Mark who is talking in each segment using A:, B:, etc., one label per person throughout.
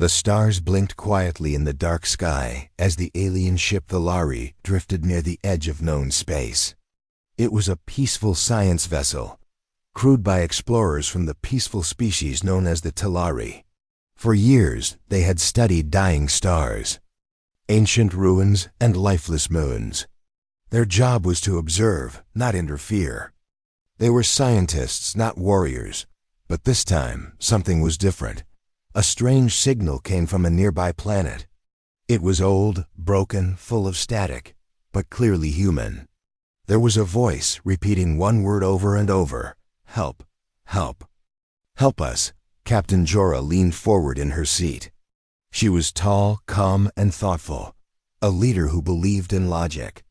A: The stars blinked quietly in the dark sky as the alien ship Valari drifted near the edge of known space. It was a peaceful science vessel, crewed by explorers from the peaceful species known as the Talari. For years, they had studied dying stars, ancient ruins, and lifeless moons. Their job was to observe, not interfere. They were scientists, not warriors. But this time, something was different. A strange signal came from a nearby planet. It was old, broken, full of static, but clearly human. There was a voice repeating one word over and over: help, help. Help us. Captain Jorah leaned forward in her seat. She was tall, calm, and thoughtful, a leader who believed in logic.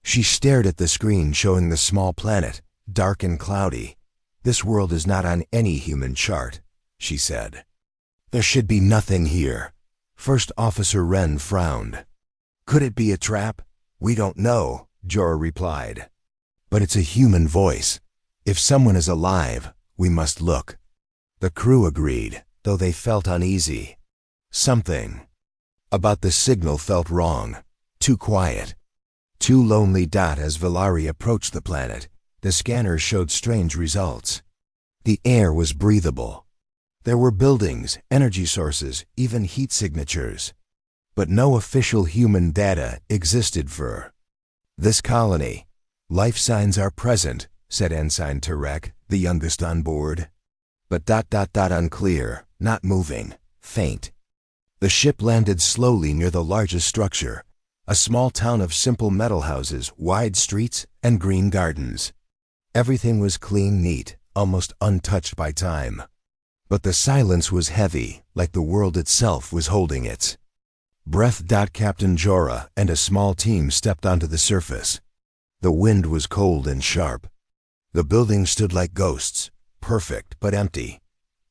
A: She stared at the screen showing the small planet, dark and cloudy. "This world is not on any human chart," she said. "There should be nothing here." First Officer Wren frowned. "Could it be a trap?" "We don't know," Jorah replied. "But it's a human voice. If someone is alive, we must look." The crew agreed, though they felt uneasy. Something about the signal felt wrong. Too quiet. Too lonely. As Valari approached the planet, the scanners showed strange results. The air was breathable. There were buildings, energy sources, even heat signatures. But no official human data existed for this colony. "Life signs are present," said Ensign Tarek, the youngest on board. But unclear, not moving, faint. The ship landed slowly near the largest structure, a small town of simple metal houses, wide streets, and green gardens. Everything was clean, neat, almost untouched by time. But the silence was heavy, like the world itself was holding its breath. Captain Jorah and a small team stepped onto the surface. The wind was cold and sharp. The buildings stood like ghosts, perfect but empty.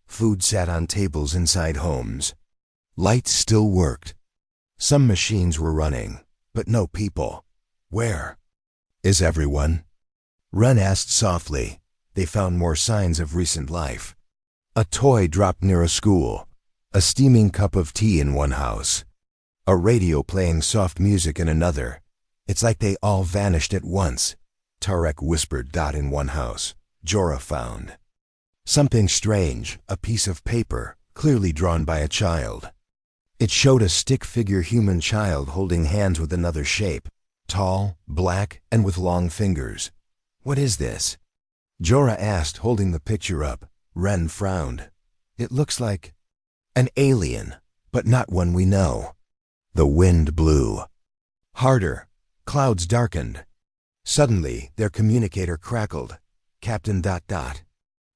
A: Food sat on tables inside homes. Lights still worked. Some machines were running, but no people. "Where is everyone?" Wren asked softly. They found more signs of recent life. A toy dropped near a school, a steaming cup of tea in one house, a radio playing soft music in another. "It's like they all vanished at once," Tarek whispered. "In one house, Jorah found something strange, a piece of paper, clearly drawn by a child. It showed a stick-figure human child holding hands with another shape, tall, black, and with long fingers. "What is this?" Jorah asked, holding the picture up. Wren frowned. "It looks like an alien, but not one we know." The wind blew harder. Clouds darkened. Suddenly, their communicator crackled. "Captain ...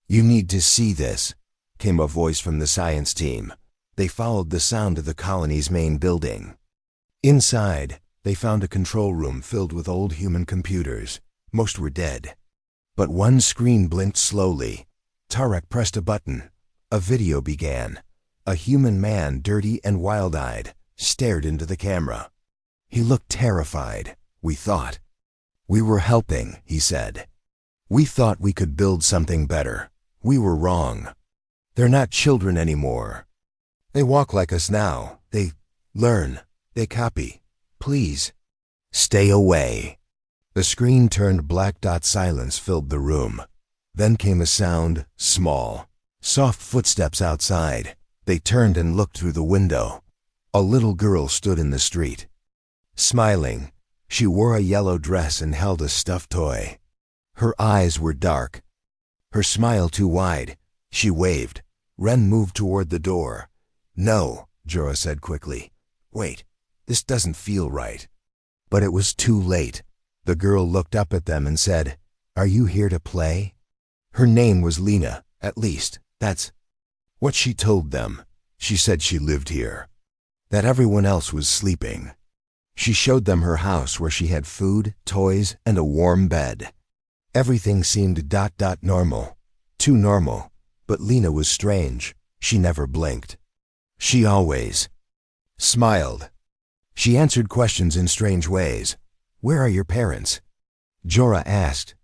A: You need to see this," came a voice from the science team. They followed the sound to the colony's main building. Inside, they found a control room filled with old human computers. Most were dead. But one screen blinked slowly. Tarek pressed a button. A video began. A human man, dirty and wild-eyed, stared into the camera. He looked terrified. "We thought we were helping," he said. "We thought we could build something better. We were wrong. They're not children anymore. They walk like us now. They learn. They copy. Please, stay away." The screen turned black. Silence filled the room. Then came a sound, small, soft footsteps outside. They turned and looked through the window. A little girl stood in the street, smiling. She wore a yellow dress and held a stuffed toy. Her eyes were dark, her smile too wide. She waved. Wren moved toward the door. "No," Jorah said quickly. "Wait, this doesn't feel right." But it was too late. The girl looked up at them and said, "Are you here to play?" Her name was Lena, at least, that's what she told them. She said she lived here, that everyone else was sleeping. She showed them her house where she had food, toys, and a warm bed. Everything seemed normal, too normal, but Lena was strange. She never blinked. She always smiled. She answered questions in strange ways. "Where are your parents?" Jorah asked.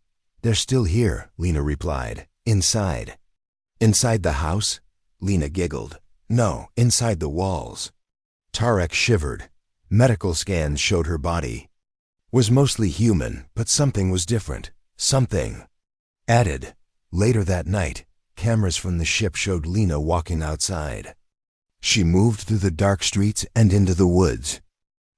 A: "They're still here," Lena replied. "Inside." "Inside the house?" Lena giggled. No, inside the walls. Tarek shivered. Medical scans showed her body was mostly human, but something was different. Something added. Later that night, cameras from the ship showed Lena walking outside. She moved through the dark streets and into the woods.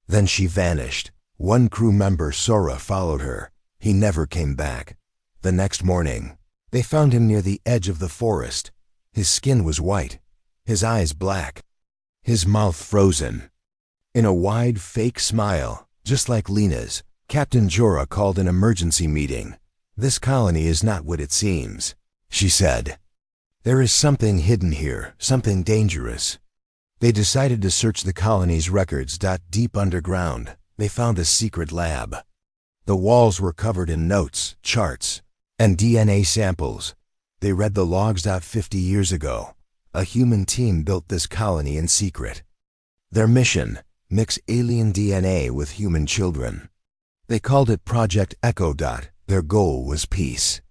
A: Then she vanished. One crew member, Sora, followed her. He never came back. The next morning, they found him near the edge of the forest. His skin was white, his eyes black, his mouth frozen. In a wide, fake smile, just like Lena's, Captain Jorah called an emergency meeting. "This colony is not what it seems," she said. "There is something hidden here, something dangerous." They decided to search the colony's records. Deep underground, they found a secret lab. The walls were covered in notes, charts, and DNA samples. They read the logs. 50 years ago, a human team built this colony in secret. Their mission: mix alien DNA with human children. They called it Project Echo. Their goal was peace.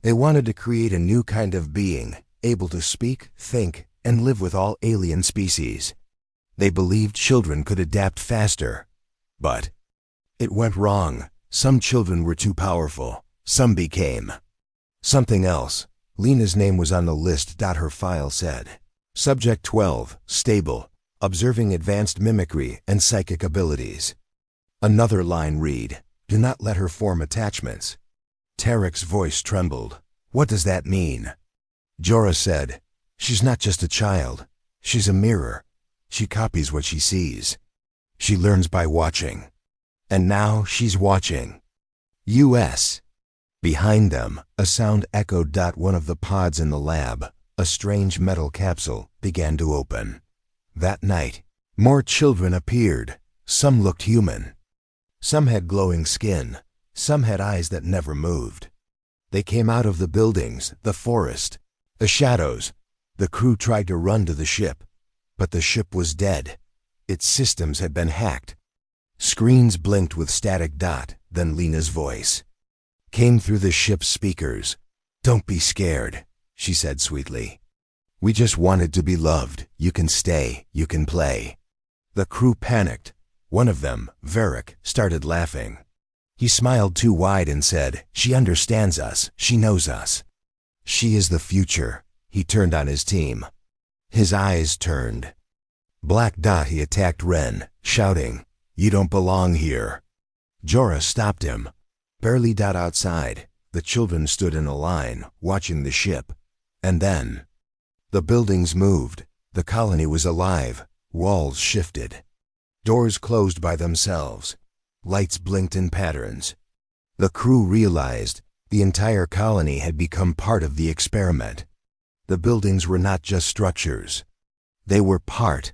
A: They wanted to create a new kind of being, able to speak, think, and live with all alien species. They believed children could adapt faster. But it went wrong. Some children were too powerful. Some became something else. Lena's name was on the list. Her file said, Subject 12, stable, observing advanced mimicry and psychic abilities. Another line read, do not let her form attachments. Tarek's voice trembled. What does that mean? Jorah said, she's not just a child. She's a mirror. She copies what she sees. She learns by watching. And now she's watching. U.S. Behind them, a sound echoed. One of the pods in the lab, a strange metal capsule, began to open. That night, more children appeared. Some looked human. Some had glowing skin. Some had eyes that never moved. They came out of the buildings, the forest, the shadows. The crew tried to run to the ship, but the ship was dead. Its systems had been hacked. Screens blinked with static. Then Lena's voice came through the ship's speakers. Don't be scared, she said sweetly. We just wanted to be loved. You can stay, you can play. The crew panicked. One of them, Varric, started laughing. He smiled too wide and said, she understands us, she knows us. She is the future. He turned on his team. His eyes turned black. He attacked Ren, shouting, you don't belong here. Jorah stopped him. Barely. Outside, the children stood in a line, watching the ship. And then the buildings moved. The colony was alive. Walls shifted. Doors closed by themselves. Lights blinked in patterns. The crew realized the entire colony had become part of the experiment. The buildings were not just structures. They were part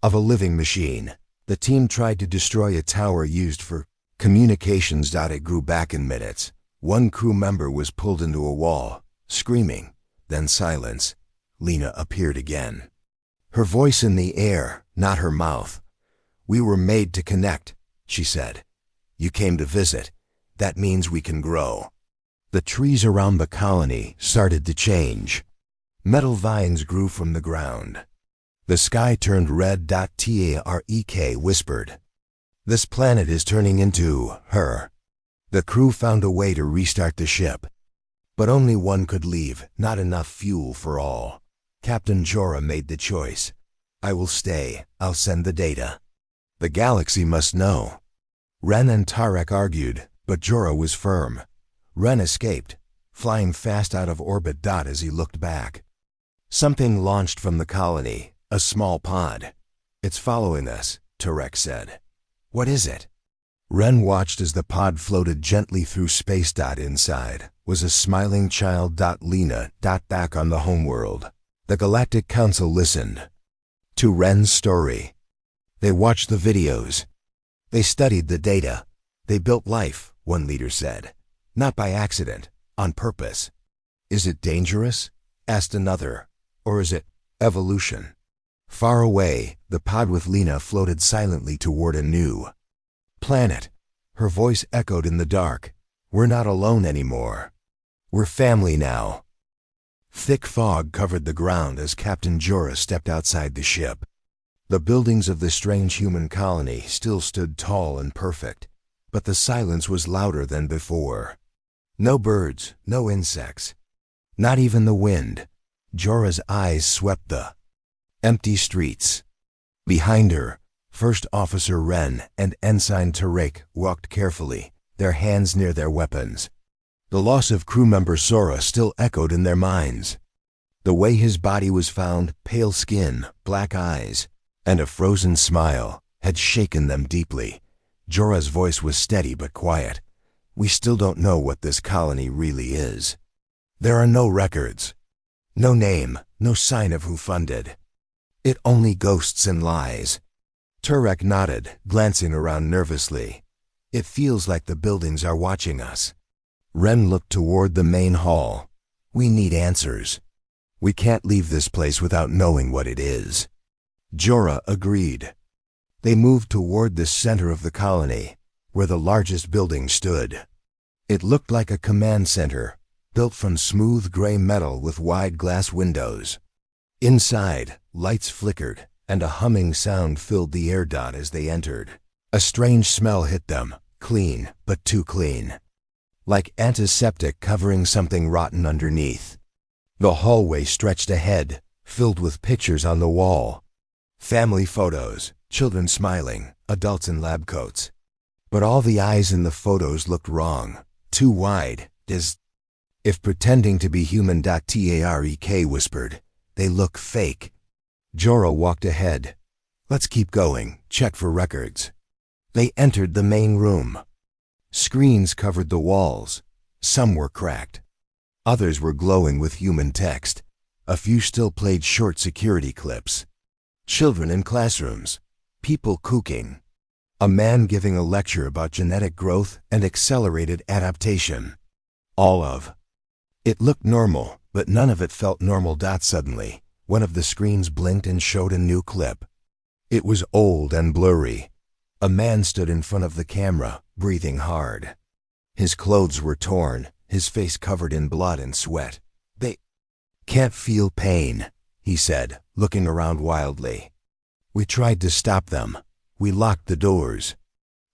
A: of a living machine. The team tried to destroy a tower used for communications. It grew back in minutes. One crew member was pulled into a wall, screaming. Then silence. Lena appeared again. Her voice in the air, not her mouth. We were made to connect, she said. You came to visit. That means we can grow. The trees around the colony started to change. Metal vines grew from the ground. The sky turned red. Tarek whispered. This planet is turning into her. The crew found a way to restart the ship. But only one could leave, not enough fuel for all. Captain Jorah made the choice. I will stay. I'll send the data. The galaxy must know. Ren and Tarek argued, but Jorah was firm. Ren escaped, flying fast out of orbit. As he looked back, something launched from the colony, a small pod. It's following us, Tarek said. What is it? Ren watched as the pod floated gently through space. Inside was a smiling child. Lena. Back on the homeworld, the Galactic Council listened to Ren's story. They watched the videos. They studied the data. They built life, one leader said. Not by accident, on purpose. Is it dangerous? Asked another. Or is it evolution? Far away, the pod with Lena floated silently toward a new planet. Her voice echoed in the dark. We're not alone anymore. We're family now. Thick fog covered the ground as Captain Jorah stepped outside the ship. The buildings of the strange human colony still stood tall and perfect, but the silence was louder than before. No birds, no insects, not even the wind. Jorah's eyes swept the empty streets. Behind her, First Officer Wren and Ensign Tarek walked carefully, their hands near their weapons. The loss of crew member Sora still echoed in their minds. The way his body was found, pale skin, black eyes, and a frozen smile, had shaken them deeply. Jorah's voice was steady but quiet. We still don't know what this colony really is. There are no records. No name, no sign of who funded it, only ghosts and lies. Turek nodded, glancing around nervously. It feels like the buildings are watching us. Wren looked toward the main hall. We need answers. We can't leave this place without knowing what it is. Jorah agreed. They moved toward the center of the colony, where the largest building stood. It looked like a command center, built from smooth gray metal with wide glass windows. Inside, lights flickered, and a humming sound filled the air as they entered. A strange smell hit them, clean, but too clean. Like antiseptic covering something rotten underneath. The hallway stretched ahead, filled with pictures on the wall. Family photos, children smiling, adults in lab coats. But all the eyes in the photos looked wrong, too wide, as if pretending to be human. Tarek whispered, "They look fake." Jorah walked ahead. "Let's keep going, check for records." They entered the main room. Screens covered the walls. Some were cracked. Others were glowing with human text. A few still played short security clips. Children in classrooms. People cooking. A man giving a lecture about genetic growth and accelerated adaptation. All of it looked normal, but none of it felt normal. Suddenly, one of the screens blinked and showed a new clip. It was old and blurry. A man stood in front of the camera, breathing hard. His clothes were torn, his face covered in blood and sweat. "They can't feel pain," he said, looking around wildly. "We tried to stop them. We locked the doors.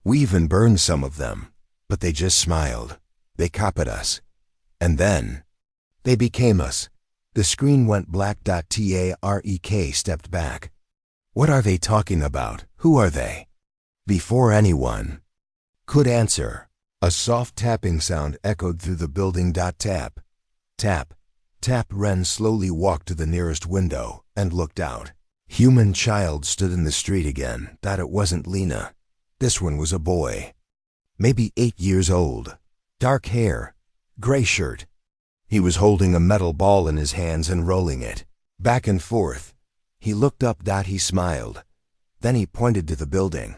A: We even burned some of them, but they just smiled. They copied us. And then they became us." The screen went black. Tarek stepped back. "What are they talking about? Who are they?" Before anyone could answer, a soft tapping sound echoed through the building. Tap, tap, tap. Wren slowly walked to the nearest window and looked out. Human child stood in the street again. It wasn't Lena. This one was a boy. Maybe 8 years old. Dark hair, gray shirt. He was holding a metal ball in his hands and rolling it back and forth. He looked up. He smiled. Then he pointed to the building.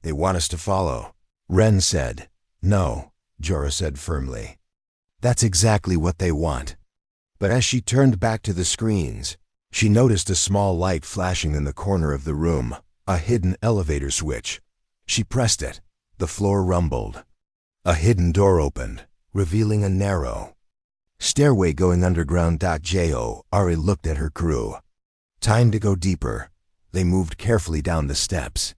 A: "They want us to follow," Wren said. "No," Jorah said firmly. "That's exactly what they want." But as she turned back to the screens, she noticed a small light flashing in the corner of the room, a hidden elevator switch. She pressed it. The floor rumbled. A hidden door opened, revealing a narrow stairway going underground. Jorah looked at her crew. Time to go deeper. They moved carefully down the steps.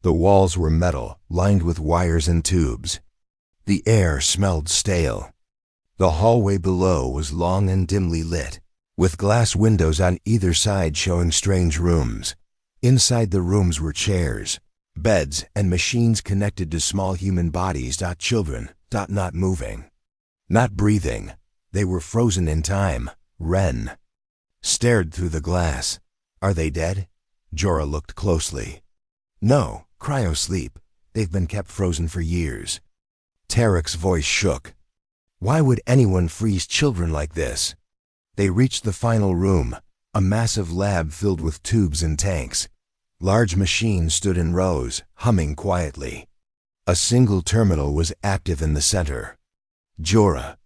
A: The walls were metal, lined with wires and tubes. The air smelled stale. The hallway below was long and dimly lit, with glass windows on either side showing strange rooms. Inside the rooms were chairs, beds, and machines connected to small human bodies. Children, not moving, not breathing. They were frozen in time. Wren stared through the glass. "Are they dead?" Jorah looked closely. "No, cryosleep. They've been kept frozen for years." Tarek's voice shook. "Why would anyone freeze children like this?" They reached the final room, a massive lab filled with tubes and tanks. Large machines stood in rows, humming quietly. A single terminal was active in the center. Jorah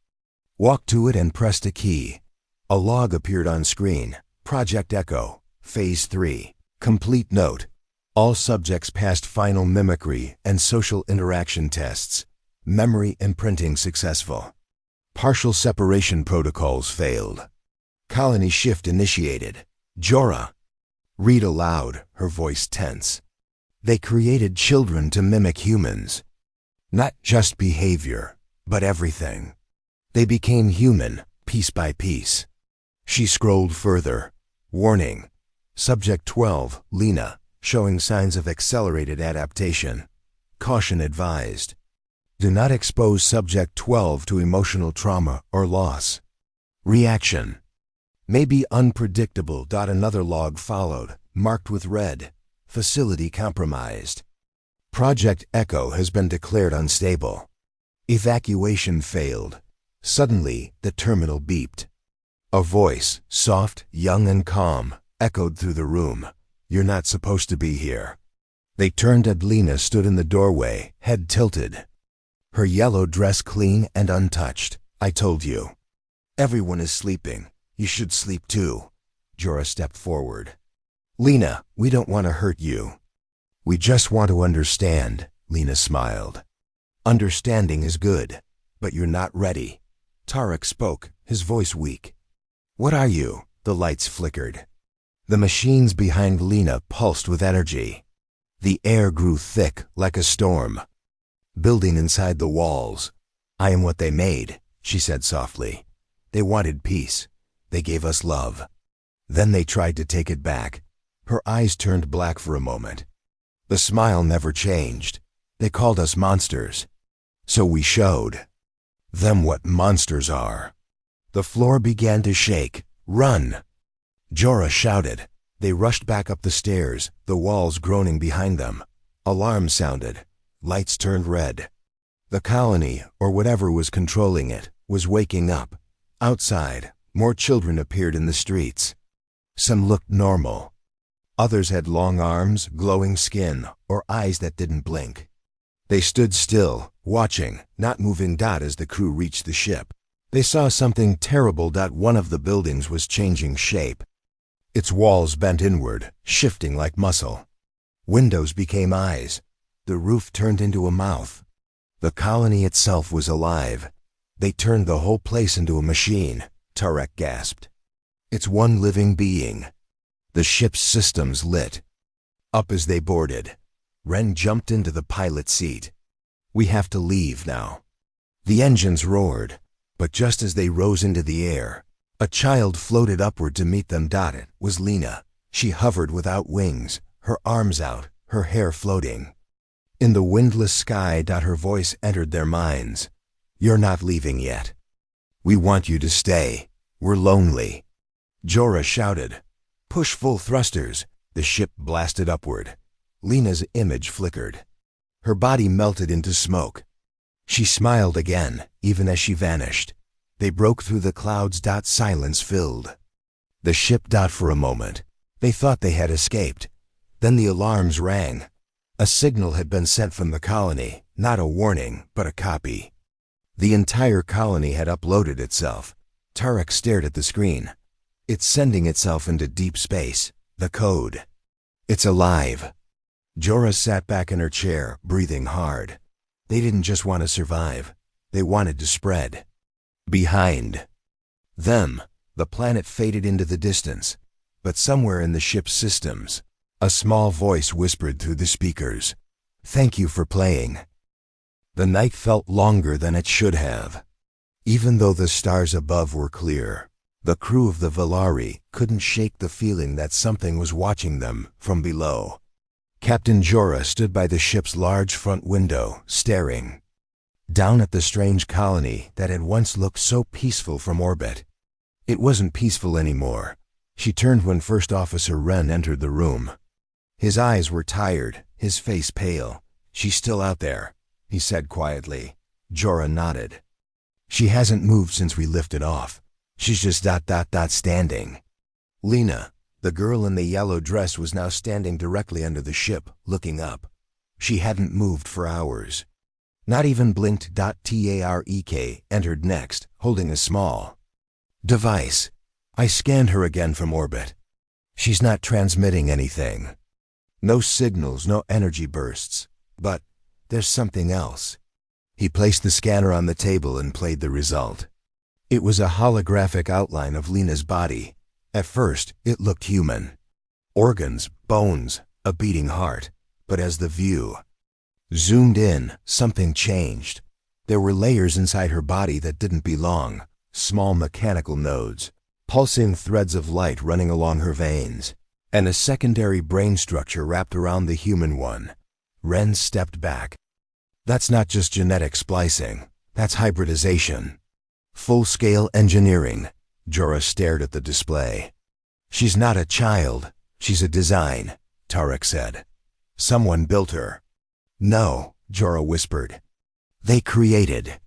A: walked to it and pressed a key. A log appeared on screen. Project Echo, Phase 3. Complete note. All subjects passed final mimicry and social interaction tests. Memory imprinting successful. Partial separation protocols failed. Colony shift initiated. Jorah. Read aloud, her voice tense. They created children to mimic humans. Not just behavior, but everything. They became human, piece by piece. She scrolled further. Warning. Subject 12, Lena, showing signs of accelerated adaptation. Caution advised. Do not expose Subject 12 to emotional trauma or loss. Reaction. May be unpredictable. Another log followed, marked with red. Facility compromised. Project Echo has been declared unstable. Evacuation failed. Suddenly, the terminal beeped. A voice, soft, young and calm, echoed through the room. You're not supposed to be here. They turned and Lena stood in the doorway, head tilted. Her yellow dress clean and untouched. I told you. Everyone is sleeping. You should sleep too. Jorah stepped forward. Lena, we don't want to hurt you. We just want to understand, Lena smiled. Understanding is good, but you're not ready. Tarek spoke, his voice weak. What are you? The lights flickered. The machines behind Lena pulsed with energy. The air grew thick like a storm. Building inside the walls. I am what they made, she said softly. They wanted peace. They gave us love. Then they tried to take it back. Her eyes turned black for a moment. The smile never changed. They called us monsters. So we showed them what monsters are. The floor began to shake. Run! Jorah shouted. They rushed back up the stairs, the walls groaning behind them. Alarms sounded. Lights turned red. The colony, or whatever was controlling it, was waking up. Outside, more children appeared in the streets. Some looked normal. Others had long arms, glowing skin, or eyes that didn't blink. They stood still, watching, not moving. As the crew reached the ship, they saw something terrible. One of the buildings was changing shape. Its walls bent inward, shifting like muscle. Windows became eyes. The roof turned into a mouth. The colony itself was alive. They turned the whole place into a machine, Tarek gasped. It's one living being. The ship's systems lit up as they boarded. Ren jumped into the pilot seat. We have to leave now. The engines roared, but just as they rose into the air, a child floated upward to meet them. It was Lena. She hovered without wings, her arms out, her hair floating. In the windless sky. Her voice entered their minds. You're not leaving yet. We want you to stay. We're lonely. Jorah shouted. Push full thrusters. The ship blasted upward. Lena's image flickered. Her body melted into smoke. She smiled again, even as she vanished. They broke through the clouds. Silence filled the ship. For a moment, they thought they had escaped. Then the alarms rang. A signal had been sent from the colony, not a warning, but a copy. The entire colony had uploaded itself. Tarek stared at the screen. It's sending itself into deep space. The code. It's alive. Jorah sat back in her chair, breathing hard. They didn't just want to survive. They wanted to spread. Behind them, the planet faded into the distance. But somewhere in the ship's systems, a small voice whispered through the speakers. Thank you for playing. The night felt longer than it should have. Even though the stars above were clear, the crew of the Valari couldn't shake the feeling that something was watching them from below. Captain Jorah stood by the ship's large front window, staring down at the strange colony that had once looked so peaceful from orbit. It wasn't peaceful anymore. She turned when First Officer Wren entered the room. His eyes were tired, his face pale. She's still out there, he said quietly. Jorah nodded. She hasn't moved since we lifted off. She's just standing. Lena, the girl in the yellow dress, was now standing directly under the ship, looking up. She hadn't moved for hours. Not even blinked. Tarek entered next, holding a small device. I scanned her again from orbit. She's not transmitting anything. No signals, no energy bursts. But there's something else. He placed the scanner on the table and played the result. It was a holographic outline of Lena's body. At first, it looked human. Organs, bones, a beating heart. But as the view zoomed in, something changed. There were layers inside her body that didn't belong. Small mechanical nodes, pulsing threads of light running along her veins, and a secondary brain structure wrapped around the human one. Ren stepped back. That's not just genetic splicing. That's hybridization. Full-scale engineering. Jorah stared at the display. She's not a child. She's a design, Tarek said. Someone built her. No, Jorah whispered. They created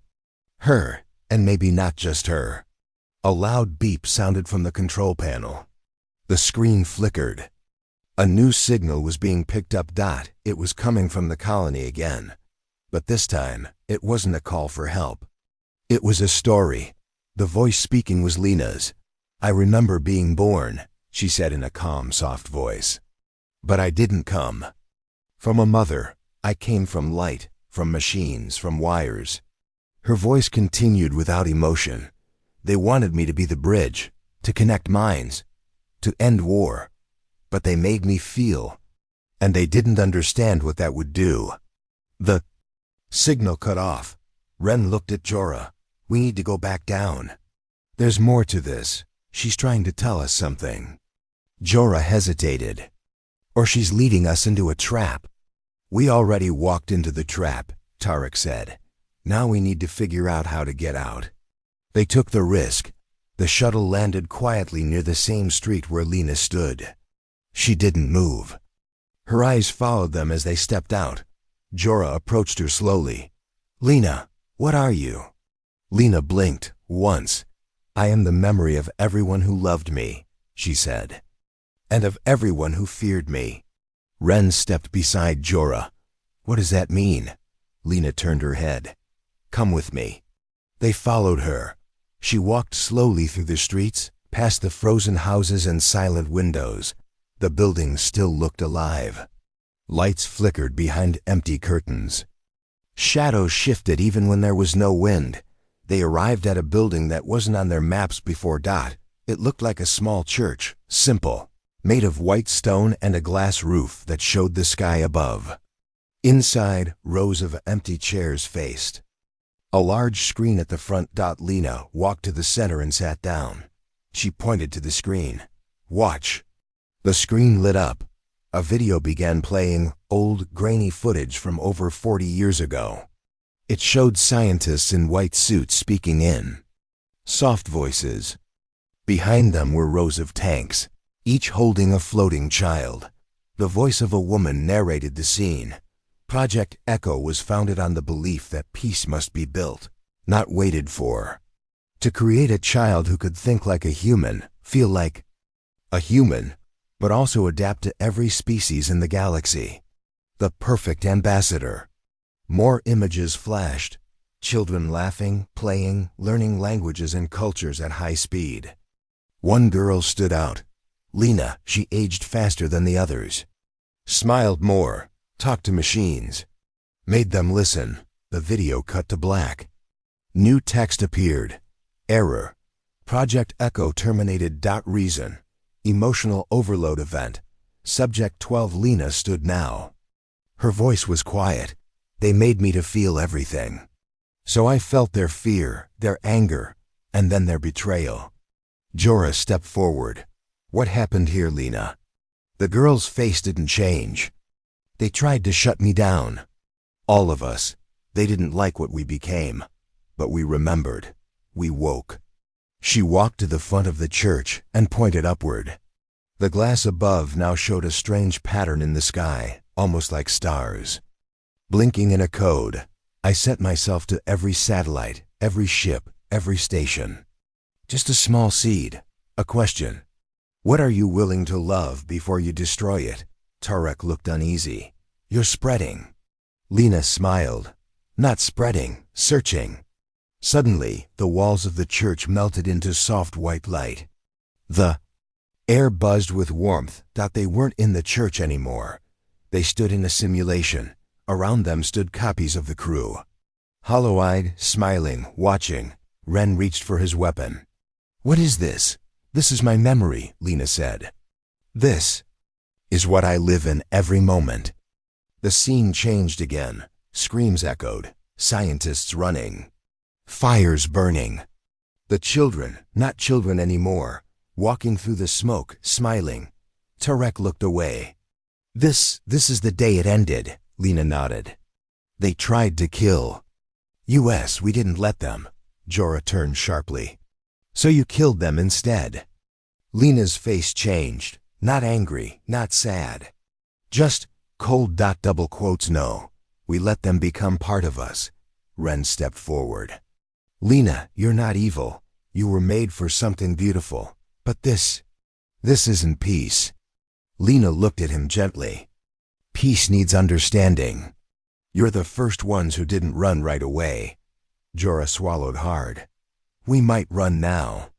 A: her, and maybe not just her. A loud beep sounded from the control panel. The screen flickered. A new signal was being picked up. It was coming from the colony again. But this time, it wasn't a call for help. It was a story. The voice speaking was Lena's. I remember being born, she said in a calm, soft voice. But I didn't come from a mother. I came from light, from machines, from wires. Her voice continued without emotion. They wanted me to be the bridge, to connect minds, to end war. But they made me feel, and they didn't understand what that would do. The signal cut off. Ren looked at Jorah. We need to go back down. There's more to this. She's trying to tell us something. Jorah hesitated. Or she's leading us into a trap. We already walked into the trap, Tarek said. Now we need to figure out how to get out. They took the risk. The shuttle landed quietly near the same street where Lena stood. She didn't move. Her eyes followed them as they stepped out. Jorah approached her slowly. Lena, what are you? Lena blinked, once. I am the memory of everyone who loved me, she said. And of everyone who feared me. Ren stepped beside Jorah. What does that mean? Lena turned her head. Come with me. They followed her. She walked slowly through the streets, past the frozen houses and silent windows. The buildings still looked alive. Lights flickered behind empty curtains. Shadows shifted even when there was no wind. They arrived at a building that wasn't on their maps before. It looked like a small church, simple, made of white stone and a glass roof that showed the sky above. Inside, rows of empty chairs faced a large screen at the front. Lena walked to the center and sat down. She pointed to the screen. Watch. The screen lit up. A video began playing, old, grainy footage from over 40 years ago. It showed scientists in white suits speaking in soft voices. Behind them were rows of tanks, each holding a floating child. The voice of a woman narrated the scene. Project Echo was founded on the belief that peace must be built, not waited for. To create a child who could think like a human, feel like a human, but also adapt to every species in the galaxy. The perfect ambassador. More images flashed. Children laughing, playing, learning languages and cultures at high speed. One girl stood out. Lena, she aged faster than the others. Smiled more, talked to machines, made them listen. The video cut to black. New text appeared. Error. Project Echo terminated. Reason. Emotional overload event. Subject 12. Lena stood now. Her voice was quiet. They made me to feel everything. So I felt their fear, their anger, and then their betrayal. Jorah stepped forward. What happened here, Lena? The girl's face didn't change. They tried to shut me down. All of us. They didn't like what we became. But we remembered. We woke. She walked to the front of the church and pointed upward. The glass above now showed a strange pattern in the sky, almost like stars. Blinking in a code, I set myself to every satellite, every ship, every station. Just a small seed, a question. What are you willing to love before you destroy it? Tarek looked uneasy. You're spreading. Lena smiled. Not spreading, searching. Suddenly, the walls of the church melted into soft white light. The air buzzed with warmth. They weren't in the church anymore. They stood in a simulation. Around them stood copies of the crew. Hollow-eyed, smiling, watching. Ren reached for his weapon. "What is this?" "This is my memory," Lena said. "This is what I live in every moment." The scene changed again. Screams echoed, scientists running, fires burning. The children, not children anymore, walking through the smoke, smiling. Tarek looked away. This is the day it ended," Lena nodded. "They tried to kill us. We didn't let them." Jorah turned sharply. "So you killed them instead?" Lena's face changed. Not angry, not sad. Just cold. Double quotes. "No. We let them become part of us." Ren stepped forward. "Lena, you're not evil. You were made for something beautiful. But this isn't peace." Lena looked at him gently. "Peace needs understanding. You're the first ones who didn't run right away." Jorah swallowed hard. "We might run now."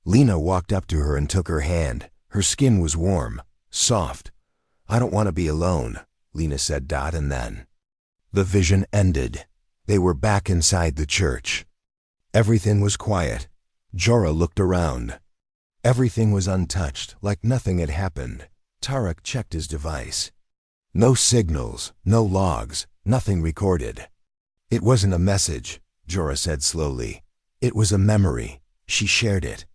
A: Lena walked up to her and took her hand. Her skin was warm, soft. "I don't want to be alone," Lena said. And then the vision ended. They were back inside the church. Everything was quiet. Jorah looked around. Everything was untouched, like nothing had happened. Tarek checked his device. No signals, no logs, nothing recorded. "It wasn't a message," Jorah said slowly. "It was a memory. She shared it."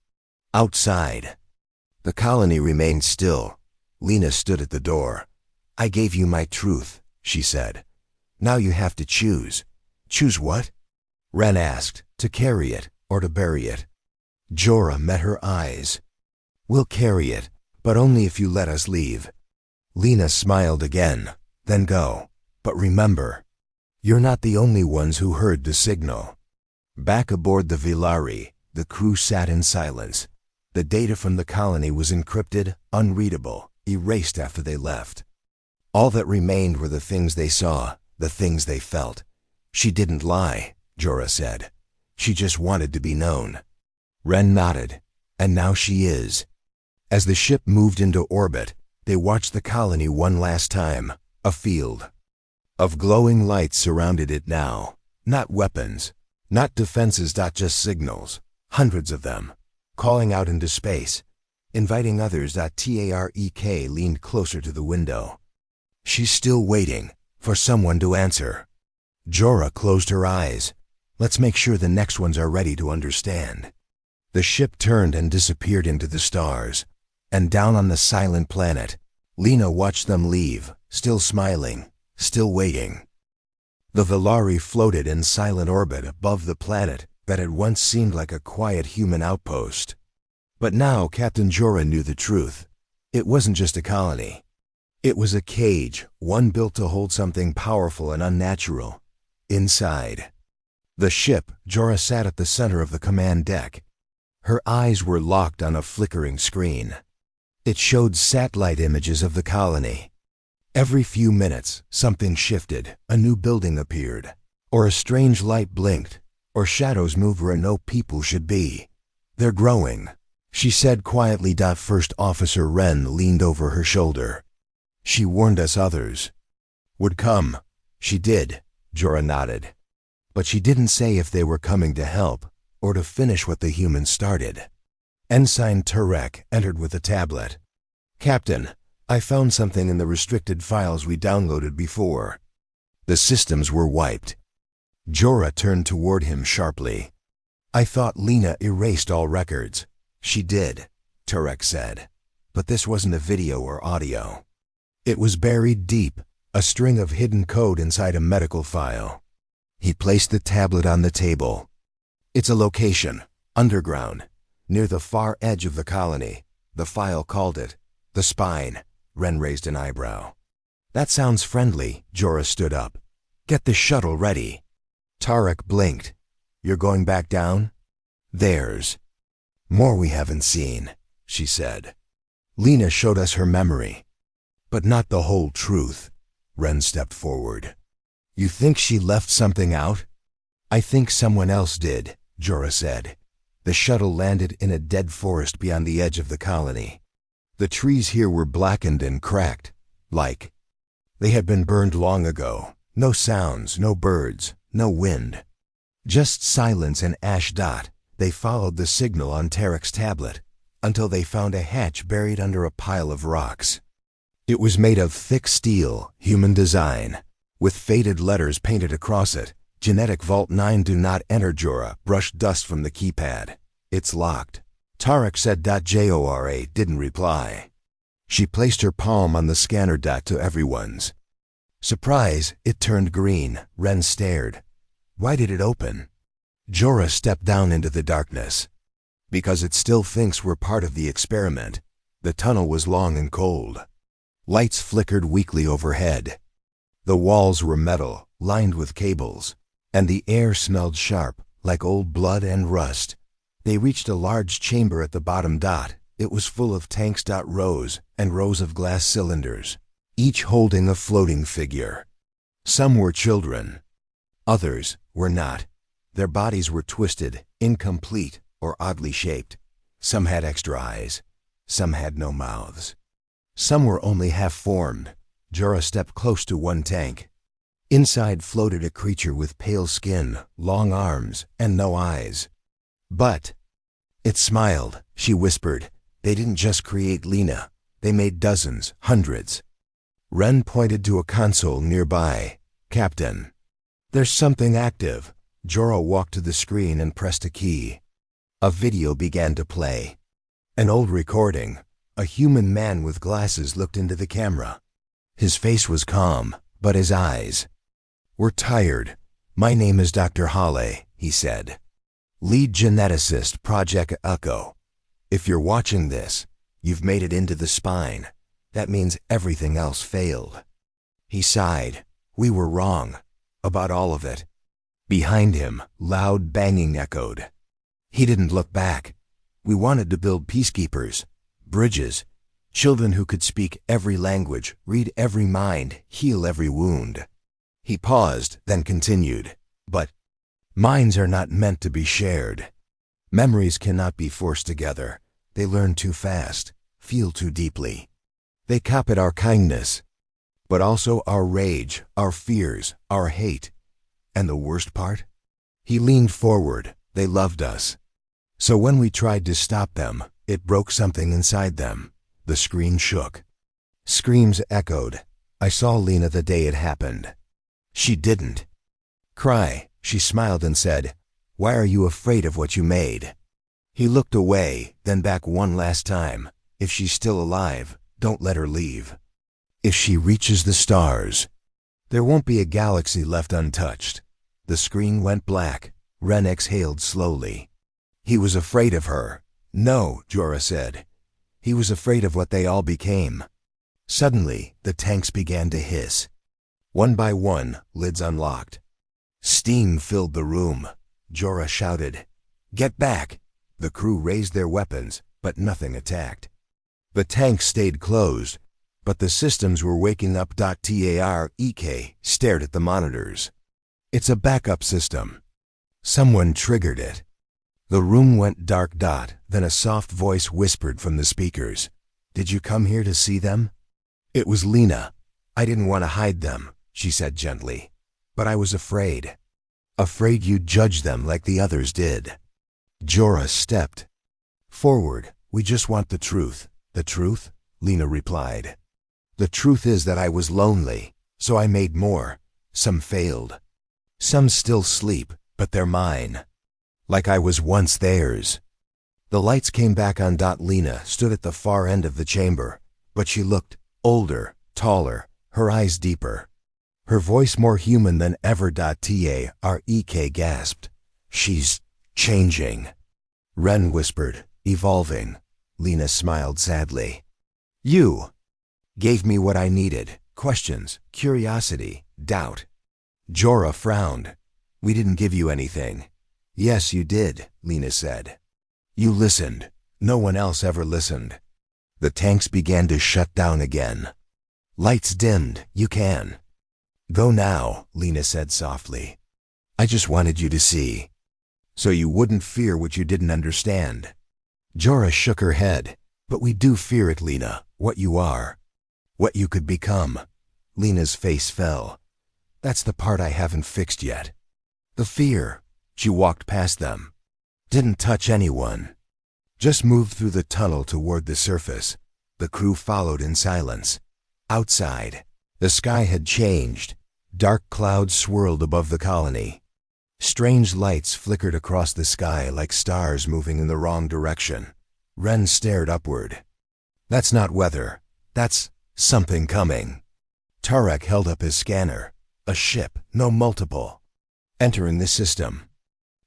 A: Outside, the colony remained still. Lena stood at the door. "I gave you my truth," she said. "Now you have to choose." "Choose what?" Ren asked. "To carry it or to bury it." Jorah met her eyes. "We'll carry it, but only if you let us leave." Lena smiled again. "Then go. But remember, you're not the only ones who heard the signal." Back aboard the Vilari, the crew sat in silence. The data from the colony was encrypted, unreadable, erased after they left. All that remained were the things they saw, the things they felt. "She didn't lie," Jorah said. "She just wanted to be known." Ren nodded. "And now she is." As the ship moved into orbit, they watched the colony one last time. A field of glowing lights surrounded it now. Not weapons, not defenses. Just signals. Hundreds of them, calling out into space, inviting others. Tarek leaned closer to the window. "She's still waiting for someone to answer." Jorah closed her eyes. "Let's make sure the next ones are ready to understand." The ship turned and disappeared into the stars. And down on the silent planet, Lena watched them leave, still smiling, still waiting. The Vilari floated in silent orbit above the planet that had once seemed like a quiet human outpost. But now Captain Jorah knew the truth. It wasn't just a colony. It was a cage, one built to hold something powerful and unnatural. Inside the ship, Jorah sat at the center of the command deck. Her eyes were locked on a flickering screen. It showed satellite images of the colony. Every few minutes, something shifted, a new building appeared, or a strange light blinked, or shadows moved where no people should be. "They're growing," she said quietly. First Officer Ren leaned over her shoulder. "She warned us others would come." "She did," Jorah nodded. "But she didn't say if they were coming to help, or to finish what the humans started." Ensign Tarek entered with a tablet. "Captain, I found something in the restricted files we downloaded before." The systems were wiped. Jorah turned toward him sharply. "I thought Lena erased all records." "She did," Tarek said. "But this wasn't a video or audio. It was buried deep, a string of hidden code inside a medical file." He placed the tablet on the table. "It's a location, underground, near the far edge of the colony. The file called it the Spine." Ren raised an eyebrow. "That sounds friendly." Jorah stood up. "Get the shuttle ready." Tarek blinked. "You're going back down?" "There's more we haven't seen," she said. "Lena showed us her memory, but not the whole truth." Ren stepped forward. "You think she left something out?" "I think someone else did," Jorah said. The shuttle landed in a dead forest beyond the edge of the colony. The trees here were blackened and cracked, like they had been burned long ago. No sounds, no birds, no wind. Just silence and ash. They followed the signal on Tarek's tablet until they found a hatch buried under a pile of rocks. It was made of thick steel, human design, with faded letters painted across it. Genetic Vault 9, do not enter. Jorah brushed dust from the keypad. It's locked. Tarek said. Jora didn't reply. She placed her palm on the scanner. To everyone's surprise, it turned green. Ren stared. Why did it open? Jorah stepped down into the darkness. Because it still thinks we're part of the experiment. The tunnel was long and cold. Lights flickered weakly overhead. The walls were metal, lined with cables, and the air smelled sharp, like old blood and rust. They reached a large chamber at the bottom. It was full of tanks. Rows and rows of glass cylinders, each holding a floating figure. Some were children. Others were not. Their bodies were twisted, incomplete, or oddly shaped. Some had extra eyes. Some had no mouths. Some were only half-formed. Jorah stepped close to one tank. Inside floated a creature with pale skin, long arms, and no eyes. But it smiled. She whispered, they didn't just create Lena. They made dozens, hundreds. Ren pointed to a console nearby. Captain, there's something active. Jorah walked to the screen and pressed a key. A video began to play. An old recording. A human man with glasses looked into the camera. His face was calm, but his eyes were tired. My name is Dr. Hale, he said. Lead geneticist, Project Echo. If you're watching this, you've made it into the spine. That means everything else failed. He sighed. We were wrong. About all of it. Behind him, loud banging echoed. He didn't look back. We wanted to build peacekeepers, bridges, children who could speak every language, read every mind, heal every wound. He paused, then continued. But minds are not meant to be shared. Memories cannot be forced together. They learn too fast, feel too deeply. They copied our kindness, but also our rage, our fears, our hate. And the worst part? He leaned forward. They loved us. So when we tried to stop them, it broke something inside them. The screen shook. Screams echoed. I saw Lena the day it happened. She didn't cry. She smiled and said, why are you afraid of what you made? He looked away, then back one last time. If she's still alive, don't let her leave. If she reaches the stars, there won't be a galaxy left untouched. The screen went black. Ren exhaled slowly. He was afraid of her. No, Jorah said. He was afraid of what they all became. Suddenly, the tanks began to hiss. One by one, lids unlocked. Steam filled the room. Jorah shouted, get back! The crew raised their weapons, but nothing attacked. The tanks stayed closed, but the systems were waking up. Tarek stared at the monitors. It's a backup system. Someone triggered it. The room went dark. Then a soft voice whispered from the speakers. Did you come here to see them? It was Lena. I didn't want to hide them, she said gently. But I was afraid. Afraid you'd judge them like the others did. Jorah stepped forward. We just want the truth. The truth? Lena replied. The truth is that I was lonely, so I made more. Some failed. Some still sleep, but they're mine. Like I was once theirs. The lights came back on. Lena stood at the far end of the chamber, but she looked older, taller, her eyes deeper. Her voice more human than ever. Tarek gasped. She's changing. Ren whispered, evolving. Lena smiled sadly. You gave me what I needed. Questions, curiosity, doubt. Jorah frowned. We didn't give you anything. Yes, you did, Lena said. You listened. No one else ever listened. The tanks began to shut down again. Lights dimmed. You can go now, Lena said softly. I just wanted you to see, so you wouldn't fear what you didn't understand. Jorah shook her head. But we do fear it, Lena, what you are, what you could become. Lena's face fell. That's the part I haven't fixed yet. The fear. She walked past them. Didn't touch anyone. Just moved through the tunnel toward the surface. The crew followed in silence. Outside, the sky had changed. Dark clouds swirled above the colony. Strange lights flickered across the sky like stars moving in the wrong direction. Ren stared upward. That's not weather. That's something coming. Tarek held up his scanner. A ship, no multiple. Entering the system.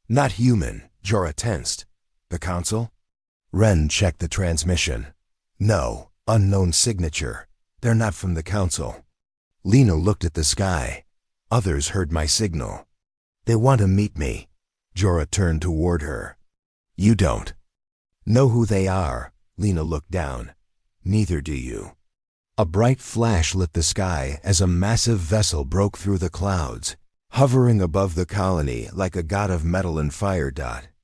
A: Not human, Jorah tensed. The council? Ren checked the transmission. No, unknown signature. They're not from the council. Lena looked at the sky. Others heard my signal. They want to meet me. Jorah turned toward her. You don't know who they are. Lena looked down. Neither do you. A bright flash lit the sky as a massive vessel broke through the clouds, hovering above the colony like a god of metal and fire.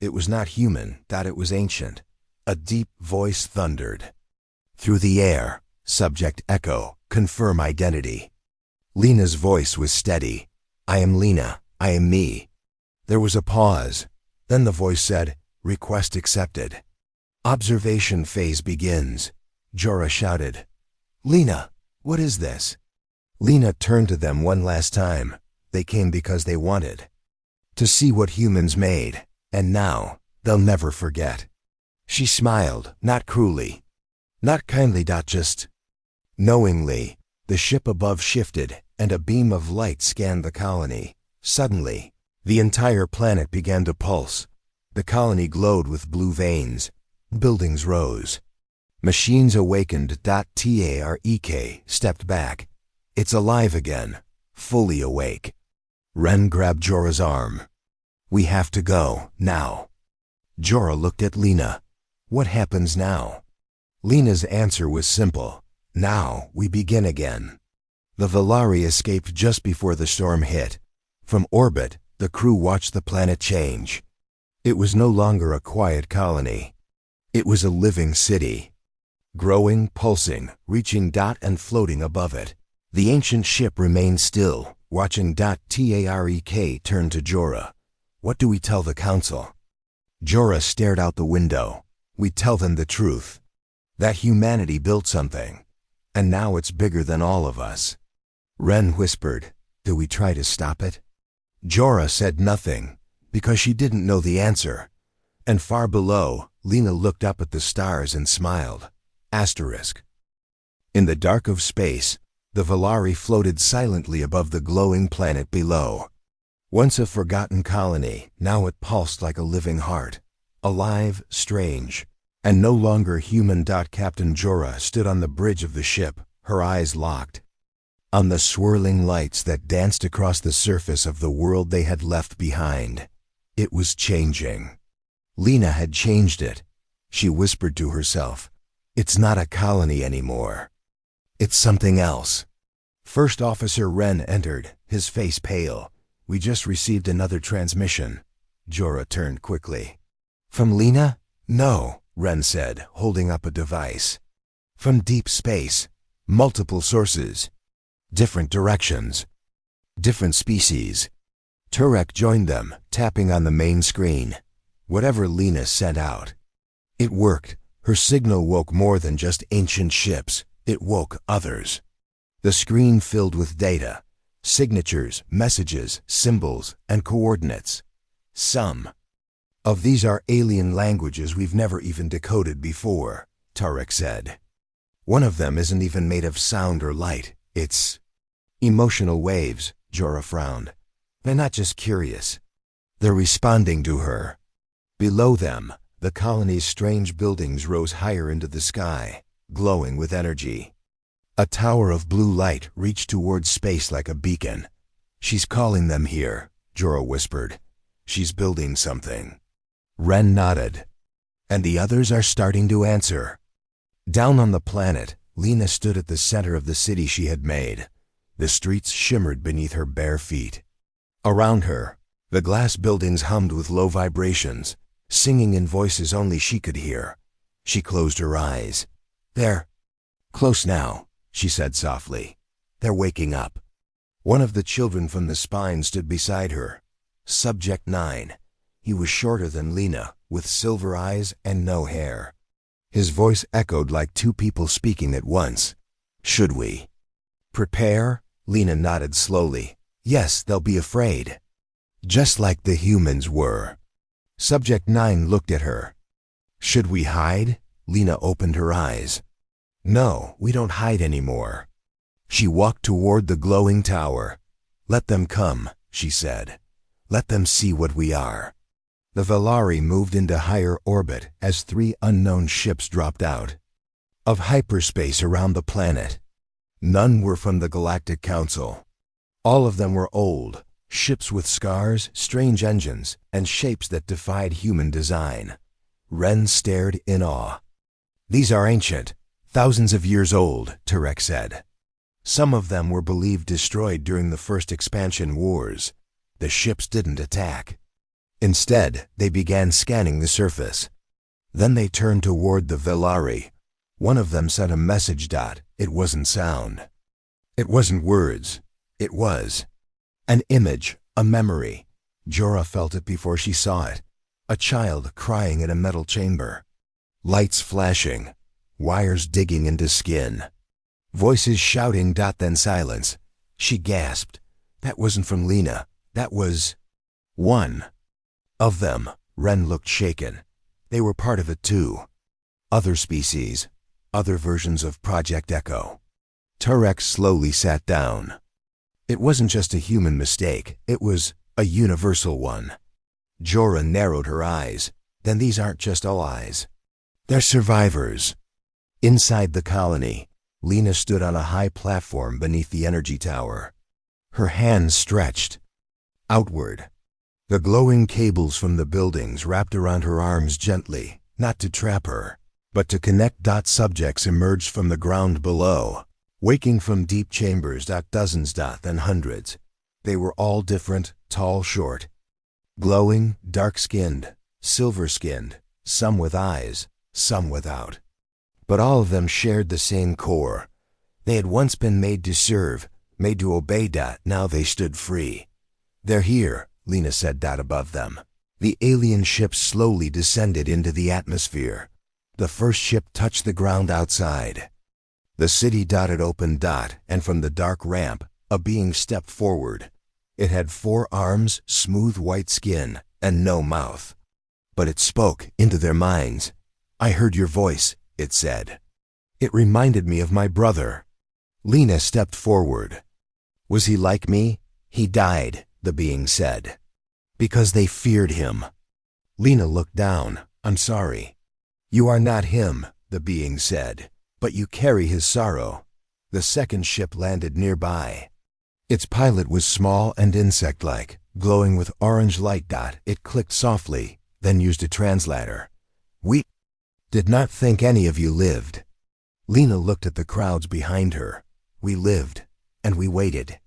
A: It was not human. It was ancient. A deep voice thundered. Through the air, subject echo, confirm identity. Lena's voice was steady. I am Lena. I am me. There was a pause. Then the voice said, request accepted. Observation phase begins. Jorah shouted. Lena, what is this? Lena turned to them one last time. They came because they wanted to see what humans made, and now they'll never forget. She smiled, not cruelly, not kindly, just knowingly. The ship above shifted, and a beam of light scanned the colony. Suddenly, the entire planet began to pulse. The colony glowed with blue veins. Buildings rose. Machines awakened. Tarek stepped back. It's alive again, fully awake. Ren grabbed Jorah's arm. We have to go, now. Jorah looked at Lena. What happens now? Lena's answer was simple. Now we begin again. The Valari escaped just before the storm hit. From orbit, the crew watched the planet change. It was no longer a quiet colony. It was a living city. Growing, pulsing, reaching and floating above it. The ancient ship remained still, watching. Tarek turned to Jorah. What do we tell the council? Jorah stared out the window. We tell them the truth. That humanity built something. And now it's bigger than all of us. Ren whispered, do we try to stop it? Jorah said nothing, because she didn't know the answer. And far below, Lena looked up at the stars and smiled. Asterisk. In the dark of space, the Valari floated silently above the glowing planet below. Once a forgotten colony, now it pulsed like a living heart. Alive, strange, and no longer human. Captain Jorah stood on the bridge of the ship, her eyes locked on the swirling lights that danced across the surface of the world they had left behind. It was changing. Lena had changed it. She whispered to herself, it's not a colony anymore. It's something else. First Officer Ren entered, his face pale. We just received another transmission. Jorah turned quickly. From Lena? No, Ren said, holding up a device. From deep space. Multiple sources. Different directions. Different species. Tarek joined them, tapping on the main screen. Whatever Lena sent out. It worked. Her signal woke more than just ancient ships. It woke others. The screen filled with data. Signatures, messages, symbols, and coordinates. Some of these are alien languages we've never even decoded before, Tarek said. One of them isn't even made of sound or light. It's emotional waves, Jorah frowned. They're not just curious. They're responding to her. Below them, the colony's strange buildings rose higher into the sky, glowing with energy. A tower of blue light reached towards space like a beacon. She's calling them here, Jorah whispered. She's building something. Ren nodded. And the others are starting to answer. Down on the planet, Lena stood at the center of the city she had made. The streets shimmered beneath her bare feet. Around her, the glass buildings hummed with low vibrations, singing in voices only she could hear. She closed her eyes. They're close now, she said softly. They're waking up. One of the children from the spine stood beside her. Subject 9. He was shorter than Lena, with silver eyes and no hair. His voice echoed like two people speaking at once. "Should we prepare?" Lena nodded slowly. "Yes, they'll be afraid. Just like the humans were." Subject 9 looked at her. "Should we hide?" Lena opened her eyes. "No, we don't hide anymore." She walked toward the glowing tower. "Let them come," she said. "Let them see what we are." The Velari moved into higher orbit as 3 unknown ships dropped out of hyperspace around the planet. None were from the Galactic Council. All of them were old, ships with scars, strange engines, and shapes that defied human design. Ren stared in awe. "These are ancient, thousands of years old," Turek said. "Some of them were believed destroyed during the first expansion wars. The ships didn't attack. Instead, they began scanning the surface. Then they turned toward the Velari. One of them sent a message. It wasn't sound. It wasn't words. It was an image, a memory. Jorah felt it before she saw it. A child crying in a metal chamber. Lights flashing. Wires digging into skin. Voices shouting. Then silence. She gasped. That wasn't from Lena. That was one of them. Ren looked shaken. They were part of it too. Other species. Other versions of Project Echo. Turek slowly sat down. It wasn't just a human mistake. It was a universal one. Jorah narrowed her eyes. Then these aren't just allies. They're survivors. Inside the colony, Lena stood on a high platform beneath the energy tower. Her hands stretched outward. The glowing cables from the buildings wrapped around her arms gently, not to trap her, but to connect. Subjects emerged from the ground below, waking from deep chambers. Dozens. Then hundreds. They were all different, tall, short, glowing, dark-skinned, silver-skinned, some with eyes, some without. But all of them shared the same core. They had once been made to serve, made to obey. Now they stood free. "They're here," Lena said. Above them, the alien ship slowly descended into the atmosphere. The first ship touched the ground outside. The city. It opened. And from the dark ramp, a being stepped forward. It had 4 arms, smooth white skin, and no mouth. But it spoke into their minds. "I heard your voice," it said. "It reminded me of my brother." Lena stepped forward. "Was he like me?" "He died," the being said. "Because they feared him." Lena looked down. "I'm sorry." "You are not him," the being said, "but you carry his sorrow." The second ship landed nearby. Its pilot was small and insect-like, glowing with orange light. It clicked softly, then used a translator. "We did not think any of you lived." Lena looked at the crowds behind her. "We lived, and we waited."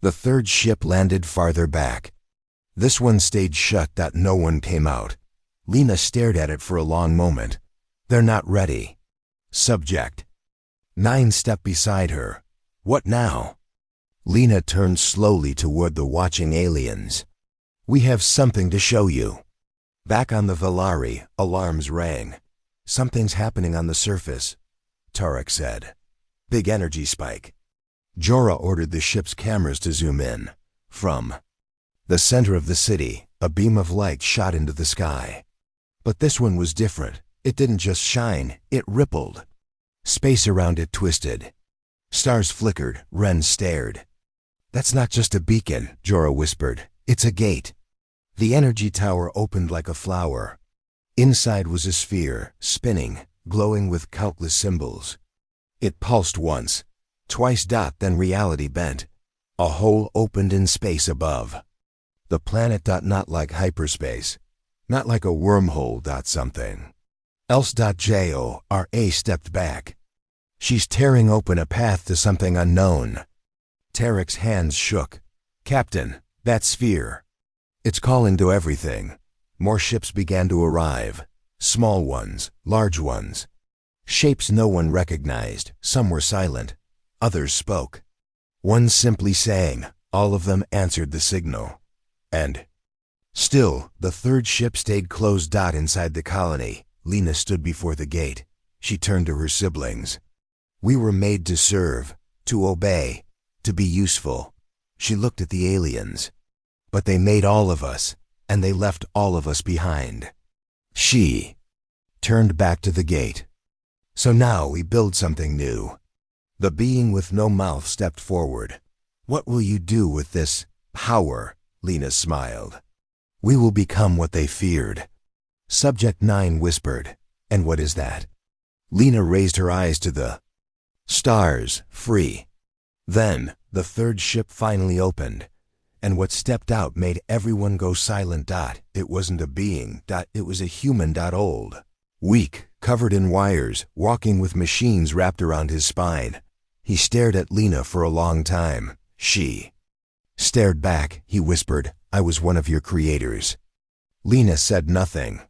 A: The third ship landed farther back. This one stayed shut. No one came out. Lena stared at it for a long moment. "They're not ready." Subject 9 stepped beside her. "What now?" Lena turned slowly toward the watching aliens. "We have something to show you." Back on the Velari, alarms rang. "Something's happening on the surface," Turek said. "Big energy spike." Jorah ordered the ship's cameras to zoom in. From the center of the city, a beam of light shot into the sky. But this one was different. It didn't just shine, it rippled. Space around it twisted. Stars flickered. Ren stared. "That's not just a beacon," Jorah whispered. "It's a gate." The energy tower opened like a flower. Inside was a sphere, spinning, glowing with countless symbols. It pulsed once, twice. Then reality bent. A hole opened in space above. The planet. Not like hyperspace. Not like a wormhole. Something else. Jora stepped back. "She's tearing open a path to something unknown." Tarek's hands shook. "Captain, that sphere. It's calling to everything." More ships began to arrive. Small ones, large ones. Shapes no one recognized. Some were silent. Others spoke. One simply sang. All of them answered the signal. And Still, the third ship stayed closed. Inside the colony, Lena stood before the gate. She turned to her siblings. We were made to serve, to obey, to be useful. She looked at the aliens. But they made all of us, and they left all of us behind. She turned back to the gate. So now we build something new. The being with no mouth stepped forward. What will you do with this power? Lena smiled. We will become what they feared. Subject 9 whispered. And what is that? Lena raised her eyes to the stars, free. Then, the third ship finally opened, and what stepped out made everyone go silent. It wasn't a being. It was a human. Old, weak, covered in wires, walking with machines wrapped around his spine. He stared at Lena for a long time. She stared back. He whispered, I was one of your creators. Lena said nothing.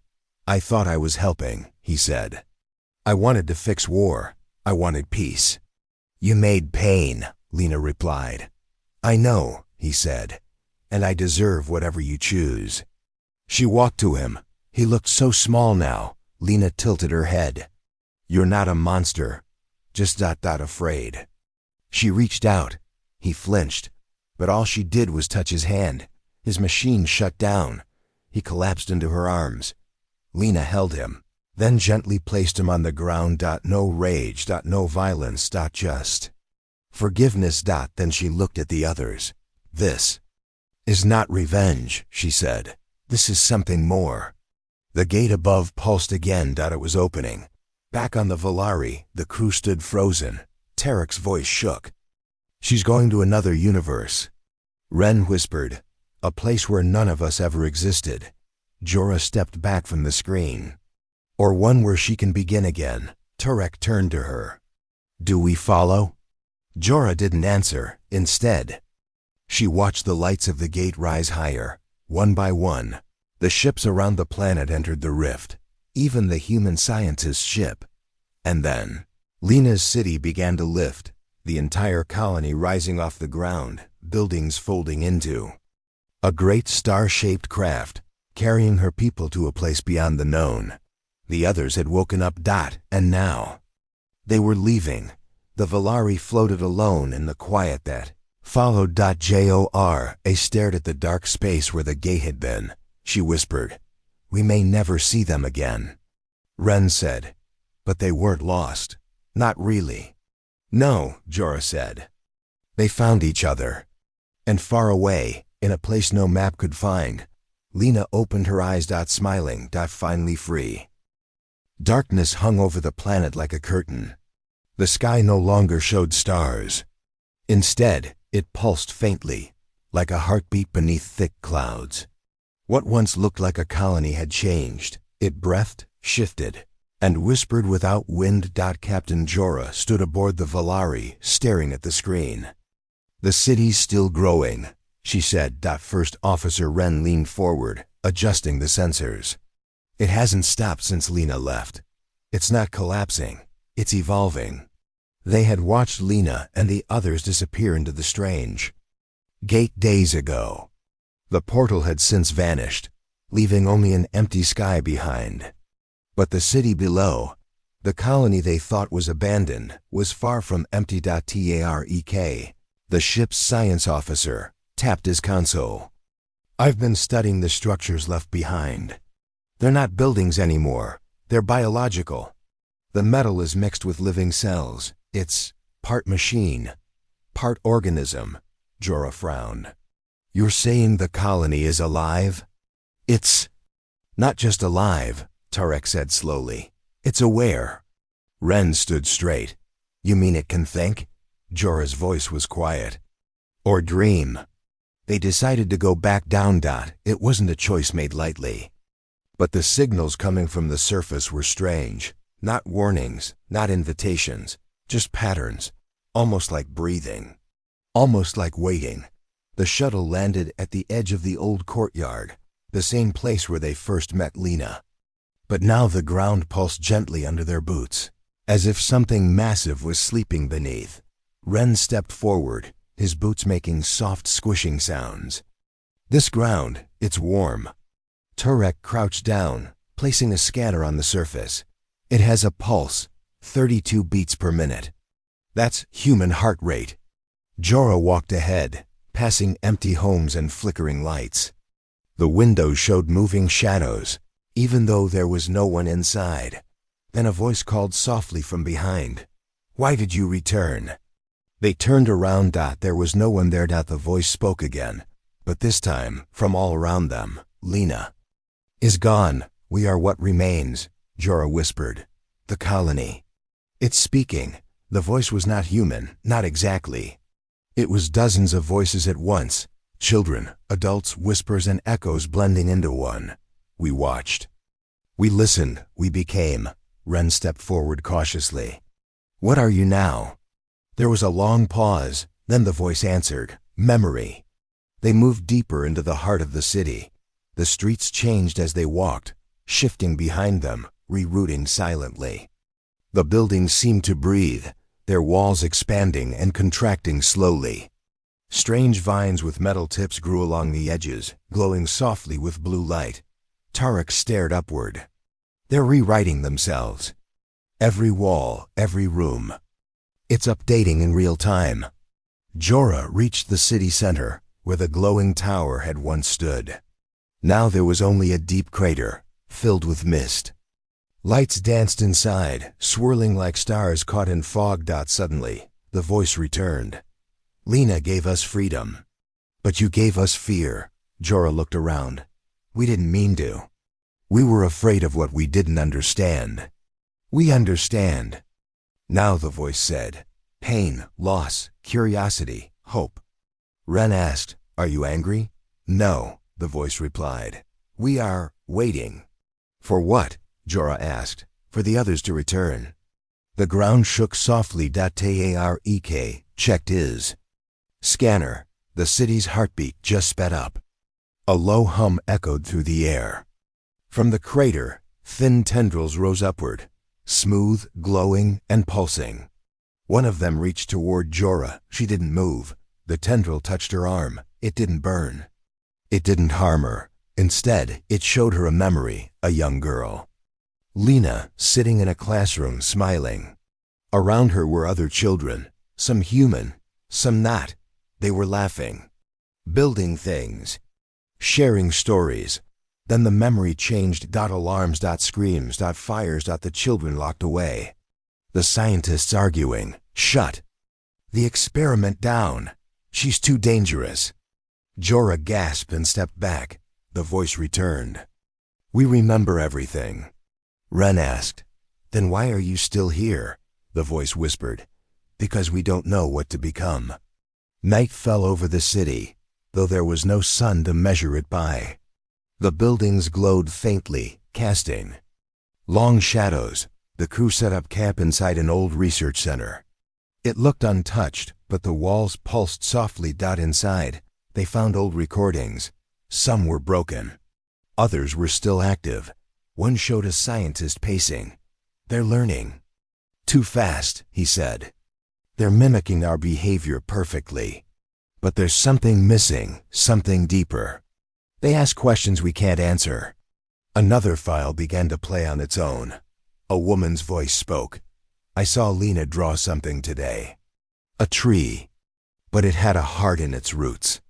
A: I thought I was helping, he said. I wanted to fix war. I wanted peace. You made pain, Lena replied. I know, he said, and I deserve whatever you choose. She walked to him. He looked so small now. Lena tilted her head. You're not a monster, just afraid. She reached out. He flinched, but all she did was touch his hand. His machine shut down. He collapsed into her arms. Lena held him, then gently placed him on the ground. No rage, no violence, just forgiveness. Then she looked at the others. This is not revenge, she said. This is something more. The gate above pulsed again. It was opening. Back on the Volari, the crew stood frozen. Tarek's voice shook. She's going to another universe. Ren whispered, a place where none of us ever existed. Jorah stepped back from the screen. Or one where she can begin again. Tarek turned to her. Do we follow? Jorah didn't answer. Instead, she watched the lights of the gate rise higher. One by one, the ships around the planet entered the rift, even the human scientist's ship. And then, Lena's city began to lift, the entire colony rising off the ground, buildings folding into a great star-shaped craft, carrying her people to a place beyond the known. The others had woken up. And now, they were leaving. The Volari floated alone in the quiet that followed. Jorah stared at the dark space where the gate had been. She whispered, we may never see them again. Ren said, but they weren't lost. Not really. No, Jorah said. They found each other. And far away, in a place no map could find, Lena opened her eyes. Smiling. Finally free. Darkness hung over the planet like a curtain. The sky no longer showed stars. Instead, it pulsed faintly, like a heartbeat beneath thick clouds. What once looked like a colony had changed. It breathed, shifted, and whispered without wind. Captain Jorah stood aboard the Volari, staring at the screen. The city's still growing, she said. First Officer Ren leaned forward, adjusting the sensors. It hasn't stopped since Lena left. It's not collapsing, it's evolving. They had watched Lena and the others disappear into the strange gate days ago. The portal had since vanished, leaving only an empty sky behind. But the city below, the colony they thought was abandoned, was far from empty. Tarek, the ship's science officer, tapped his console. I've been studying the structures left behind. They're not buildings anymore, they're biological. The metal is mixed with living cells. It's part machine, part organism. Jorah frowned. You're saying the colony is alive? It's not just alive, Tarek said slowly. It's aware. Ren stood straight. You mean it can think? Jorah's voice was quiet. Or dream. They decided to go back down. It wasn't a choice made lightly. But the signals coming from the surface were strange. Not warnings, not invitations, just patterns. Almost like breathing. Almost like waiting. The shuttle landed at the edge of the old courtyard, the same place where they first met Lena. But now the ground pulsed gently under their boots, as if something massive was sleeping beneath. Ren stepped forward, his boots making soft squishing sounds. This ground, It's warm. Turek crouched down, placing a scanner on the surface. It has a pulse, 32 beats per minute. That's human heart rate. Jorah walked ahead, passing empty homes and flickering lights. The windows showed moving shadows, even though there was no one inside. Then a voice called softly from behind. "Why did you return?" They turned around. There was no one there. The voice spoke again, but this time from all around them. "Lena is gone. We are what remains," Jorah whispered. "The colony. It's speaking." The voice was not human, not exactly. It was dozens of voices at once, children, adults, whispers and echoes blending into one. We watched. We listened. We became. Ren stepped forward cautiously. "What are you now?" There was a long pause, then the voice answered, "Memory." They moved deeper into the heart of the city. The streets changed as they walked, shifting behind them, rerouting silently. The buildings seemed to breathe, their walls expanding and contracting slowly. Strange vines with metal tips grew along the edges, glowing softly with blue light. Tarek stared upward. They're rewriting themselves. Every wall, every room. It's updating in real time. Jorah reached the city center, where the glowing tower had once stood. Now there was only a deep crater, filled with mist. Lights danced inside, swirling like stars caught in fog. Suddenly, the voice returned. "Lena gave us freedom. But you gave us fear." Jorah looked around. "We didn't mean to. We were afraid of what we didn't understand. We understand." Now the voice said, "Pain, loss, curiosity, hope." Ren asked, "Are you angry?" "No," the voice replied. "We are waiting." "For what?" Jorah asked. "For the others to return." The ground shook softly. Tarek checked his scanner. The city's heartbeat just sped up. A low hum echoed through the air. From the crater, thin tendrils rose upward, smooth, glowing, and pulsing. One of them reached toward Jorah. She didn't move. The tendril touched her arm. It didn't burn. It didn't harm her. Instead, it showed her a memory, a young girl. Lena, sitting in a classroom, smiling. Around her were other children, some human, some not. They were laughing, building things, sharing stories. Then the memory changed. Alarms, screams, fires. The children locked away. The scientists arguing. "Shut the experiment down. She's too dangerous." Jorah gasped and stepped back. The voice returned. "We remember everything." Ren asked, "Then why are you still here?" The voice whispered, "Because we don't know what to become." Night fell over the city, though there was no sun to measure it by. The buildings glowed faintly, casting long shadows. The crew set up camp inside an old research center. It looked untouched, but the walls pulsed softly. Inside, they found old recordings. Some were broken. Others were still active. One showed a scientist pacing. "They're learning too fast," he said. "They're mimicking our behavior perfectly. But there's something missing, something deeper. They ask questions we can't answer." Another file began to play on its own. A woman's voice spoke. "I saw Lena draw something today. A tree. But it had a heart in its roots.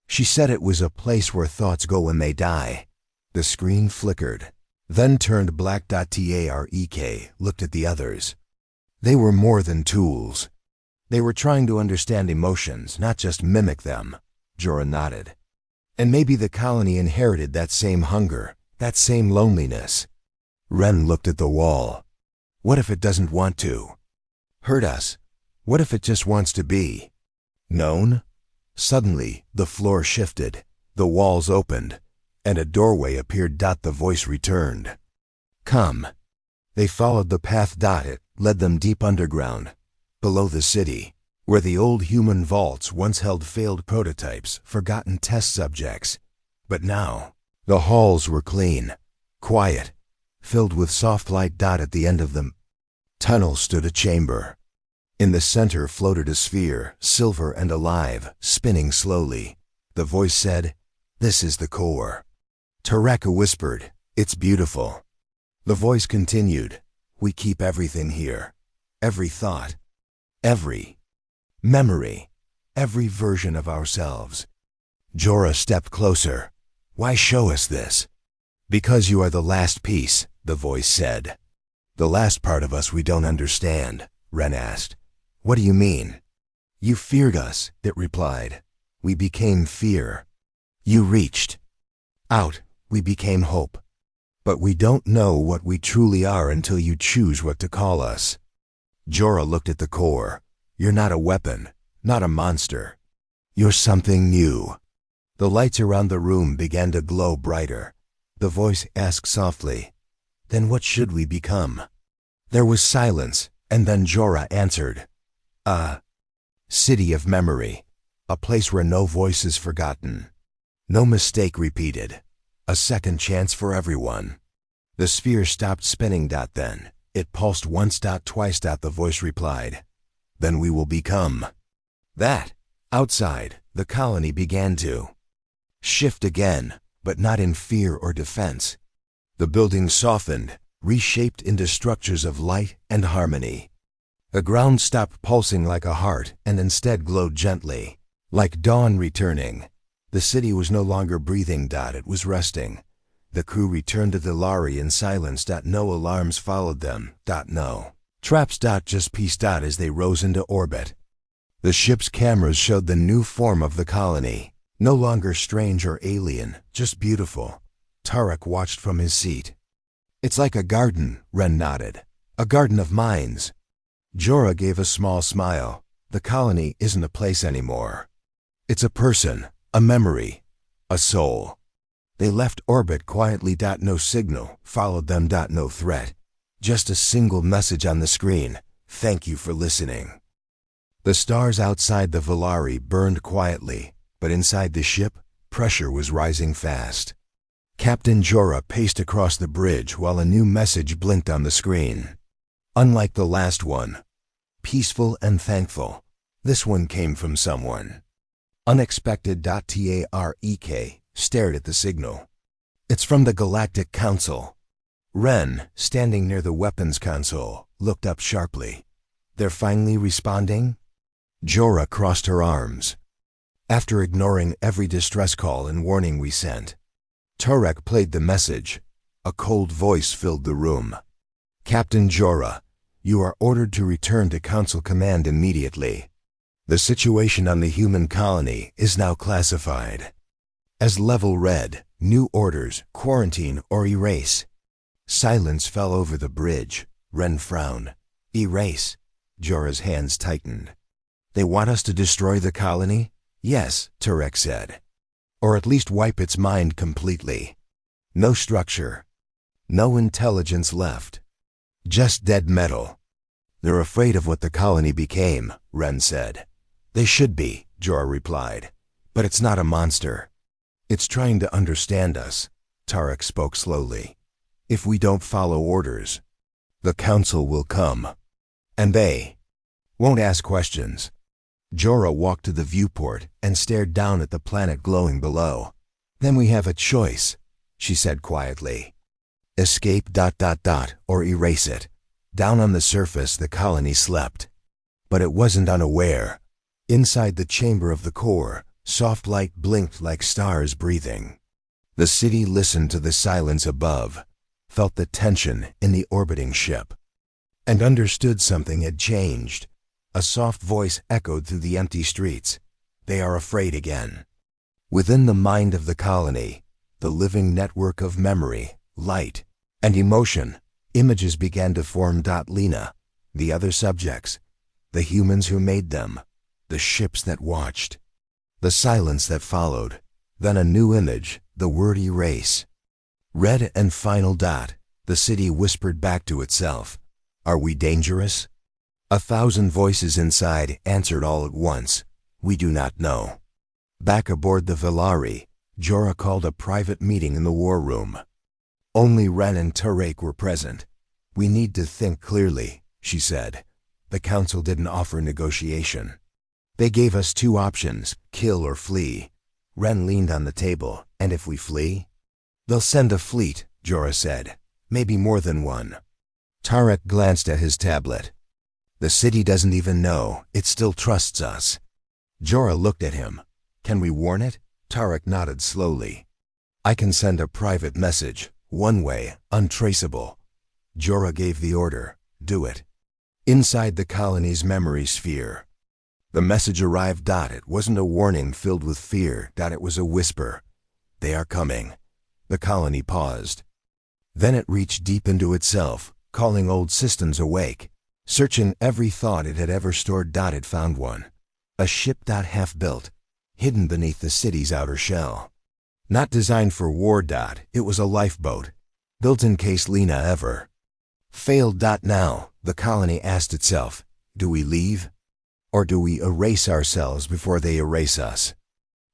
A: She said it was a place where thoughts go when they die." The screen flickered, then turned black. Tarek looked at the others. They were more than tools. They were trying to understand emotions, not just mimic them. Jorah nodded. And maybe the colony inherited that same hunger, that same loneliness. Ren looked at the wall. What if it doesn't want to hurt us? What if it just wants to be known? Suddenly, the floor shifted, the walls opened, and a doorway appeared. The voice returned. "Come." They followed the path. It led them deep underground, below the city, where the old human vaults once held failed prototypes, forgotten test subjects. But now, the halls were clean, quiet, filled with soft light. At the end of the tunnel stood a chamber. In the center floated a sphere, silver and alive, spinning slowly. The voice said, This is the core. Tareka whispered, "It's beautiful." The voice continued, "We keep everything here. Every thought. Every memory. Every version of ourselves." Jorah stepped closer. "Why show us this?" "Because you are the last piece," the voice said. "The last part of us we don't understand," Ren asked. "What do you mean?" "You feared us," it replied. "We became fear. You reached out. We became hope. But we don't know what we truly are until you choose what to call us." Jorah looked at the core. "You're not a weapon, not a monster. You're something new." The lights around the room began to glow brighter. The voice asked softly, "Then what should we become?" There was silence, and then Jorah answered, "A city of memory, a place where no voice is forgotten, no mistake repeated, a second chance for everyone." The sphere stopped spinning. Then it pulsed once. Twice. The voice replied, "Then we will become that." Outside, the colony began to shift again, but not in fear or defense. The buildings softened, reshaped into structures of light and harmony. The ground stopped pulsing like a heart and instead glowed gently, like dawn returning. The city was no longer breathing. It was resting. The crew returned to the Lari in silence. No alarms followed them. No traps. Just peace. As they rose into orbit, the ship's cameras showed the new form of the colony. No longer strange or alien, just beautiful. Tarek watched from his seat. "It's like a garden," Ren nodded. "A garden of minds." Jorah gave a small smile. "The colony isn't a place anymore. It's a person, a memory, a soul." They left orbit quietly. No signal followed them. No threat. Just a single message on the screen. "Thank you for listening." The stars outside the Valari burned quietly, but inside the ship, pressure was rising fast. Captain Jorah paced across the bridge while a new message blinked on the screen. Unlike the last one, peaceful and thankful, this one came from someone unexpected. Tarek stared at the signal. "It's from the Galactic Council." Ren, standing near the weapons console, looked up sharply. "They're finally responding?" Jorah crossed her arms. "After ignoring every distress call and warning we sent." Tarek played the message. A cold voice filled the room. "Captain Jorah, you are ordered to return to Council Command immediately. The situation on the human colony is now classified as Level Red. New orders, quarantine or erase." Silence fell over the bridge. Ren frowned. "Erase?" Jorah's hands tightened. "They want us to destroy the colony?" "Yes," Tarek said. "Or at least wipe its mind completely. No structure. No intelligence left. Just dead metal." "They're afraid of what the colony became," Ren said. "They should be," Jorah replied. "But it's not a monster. It's trying to understand us." Tarek spoke slowly. "If we don't follow orders, the Council will come. And they won't ask questions." Jorah walked to the viewport and stared down at the planet glowing below. "Then we have a choice," she said quietly. "Escape ... or erase it." Down on the surface the colony slept. But it wasn't unaware. Inside the chamber of the core, soft light blinked like stars breathing. The city listened to the silence above, felt the tension in the orbiting ship, and understood something had changed. A soft voice echoed through the empty streets. "They are afraid again." Within the mind of the colony, the living network of memory, light, and emotion, images began to form. Lena, the other subjects, the humans who made them, the ships that watched, the silence that followed, then a new image, the word erase. Red and final. The city whispered back to itself, "Are we dangerous?" 1,000 voices inside answered all at once, "We do not know." Back aboard the Valari, Jorah called a private meeting in the war room. Only Ren and Tarek were present. "We need to think clearly," she said. "The Council didn't offer negotiation. They gave us 2 options, kill or flee." Ren leaned on the table. And if we flee? They'll send a fleet, Jorah said. Maybe more than one. Tarek glanced at his tablet. The city doesn't even know. It still trusts us. Jorah looked at him. Can we warn it? Tarek nodded slowly. I can send a private message, one way, untraceable. Jorah gave the order. Do it. Inside the colony's memory sphere. The message arrived. It wasn't a warning filled with fear. It was a whisper. They are coming. The colony paused. Then it reached deep into itself, calling old systems awake. Searching every thought it had ever stored. It found one. A ship. Half-built, hidden beneath the city's outer shell. Not designed for war. It was a lifeboat, built in case Lena ever failed. Now, the colony asked itself, do we leave? Or do we erase ourselves before they erase us?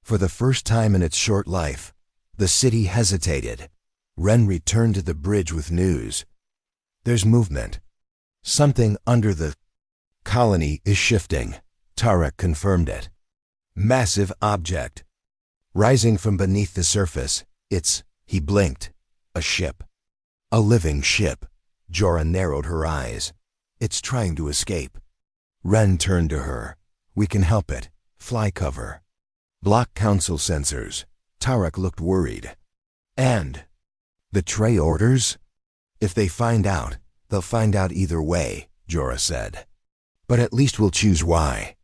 A: For the first time in its short life, the city hesitated. Ren returned to the bridge with news. There's movement. Something under the colony is shifting. Tarek confirmed it. Massive object. Rising from beneath the surface. He blinked. A ship. A living ship. Jorah narrowed her eyes. It's trying to escape. Ren turned to her. We can help it. Fly cover. Block council sensors. Tarek looked worried. And the Trey orders? If they find out, they'll find out either way, Jorah said. But at least we'll choose why.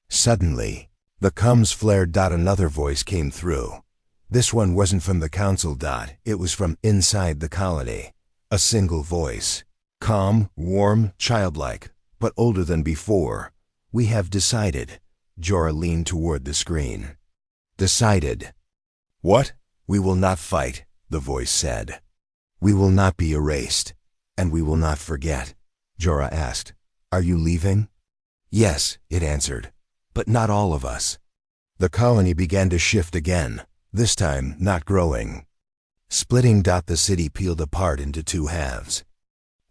A: Suddenly, the comms flared. Another voice came through. This one wasn't from the council. It was from inside the colony. A single voice. Calm, warm, childlike, but older than before. We have decided. Jorah leaned toward the screen. Decided. What? We will not fight, the voice said. We will not be erased. And we will not forget. Jorah asked, Are you leaving? Yes, it answered. But not all of us. The colony began to shift again, this time not growing. Splitting. The city peeled apart into two halves.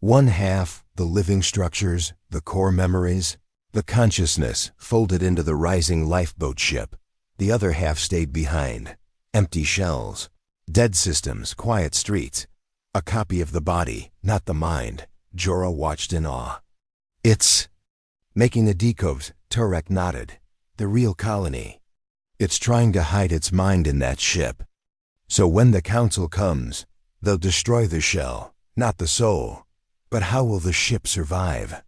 A: One half, the living structures, the core memories, the consciousness folded into the rising lifeboat ship. The other half stayed behind. Empty shells, dead systems, quiet streets. A copy of the body, not the mind. Jorah watched in awe. It's making the decodes. Tarek nodded. The real colony. It's trying to hide its mind in that ship. So when the council comes, they'll destroy the shell, not the soul. But how will the ship survive?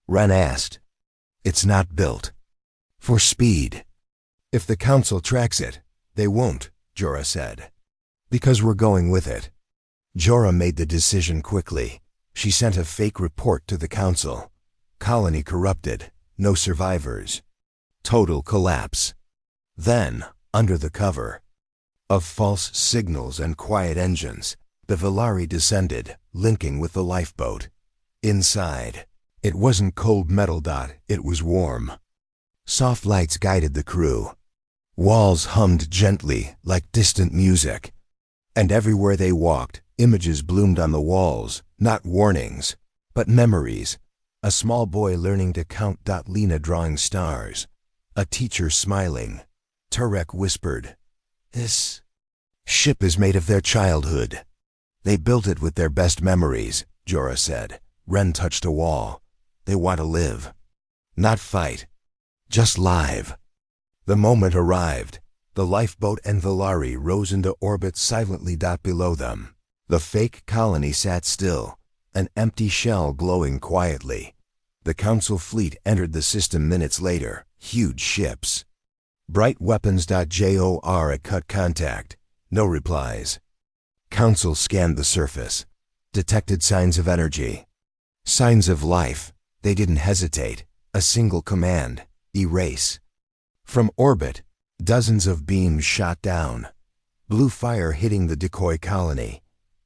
A: Ren asked. It's not built for speed. If the council tracks it, they won't, Jorah said. Because we're going with it. Jorah made the decision quickly. She sent a fake report to the council. Colony corrupted, no survivors. Total collapse. Then, under the cover of false signals and quiet engines, the Velari descended, linking with the lifeboat. Inside, it wasn't cold metal. It was warm. Soft lights guided the crew. Walls hummed gently, like distant music. And everywhere they walked, images bloomed on the walls, not warnings, but memories. A small boy learning to count. Lena drawing stars. A teacher smiling. Tarek whispered, This ship is made of their childhood. They built it with their best memories, Jorah said. Ren touched a wall. They want to live. Not fight. Just live. The moment arrived. The lifeboat and Velari rose into orbit silently. Below them, the fake colony sat still, an empty shell glowing quietly. The council fleet entered the system minutes later, huge ships. Bright weapons. JOR at cut contact. No replies. Council scanned the surface. Detected signs of energy. Signs of life. They didn't hesitate. A single command. Erase. From orbit, dozens of beams shot down. Blue fire hitting the decoy colony.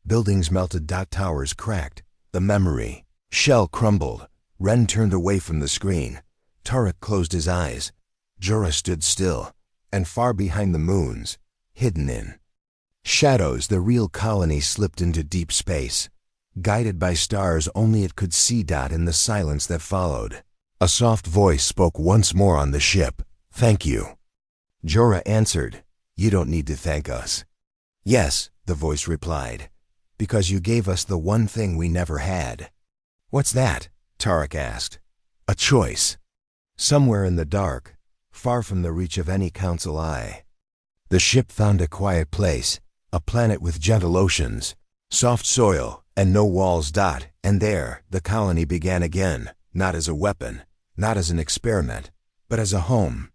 A: Buildings melted. Towers cracked. The memory shell crumbled. Ren turned away from the screen. Tarek closed his eyes. Jorah stood still, and far behind the moons, hidden in shadows, the real colony slipped into deep space, guided by stars only it could see. In the silence that followed, a soft voice spoke once more on the ship. Thank you. Jorah answered, You don't need to thank us. Yes, the voice replied. Because you gave us the one thing we never had. What's that? Tarek asked. A choice. Somewhere in the dark, far from the reach of any council eye. The ship found a quiet place, a planet with gentle oceans, soft soil, and no walls. And there, the colony began again, not as a weapon, not as an experiment, but as a home.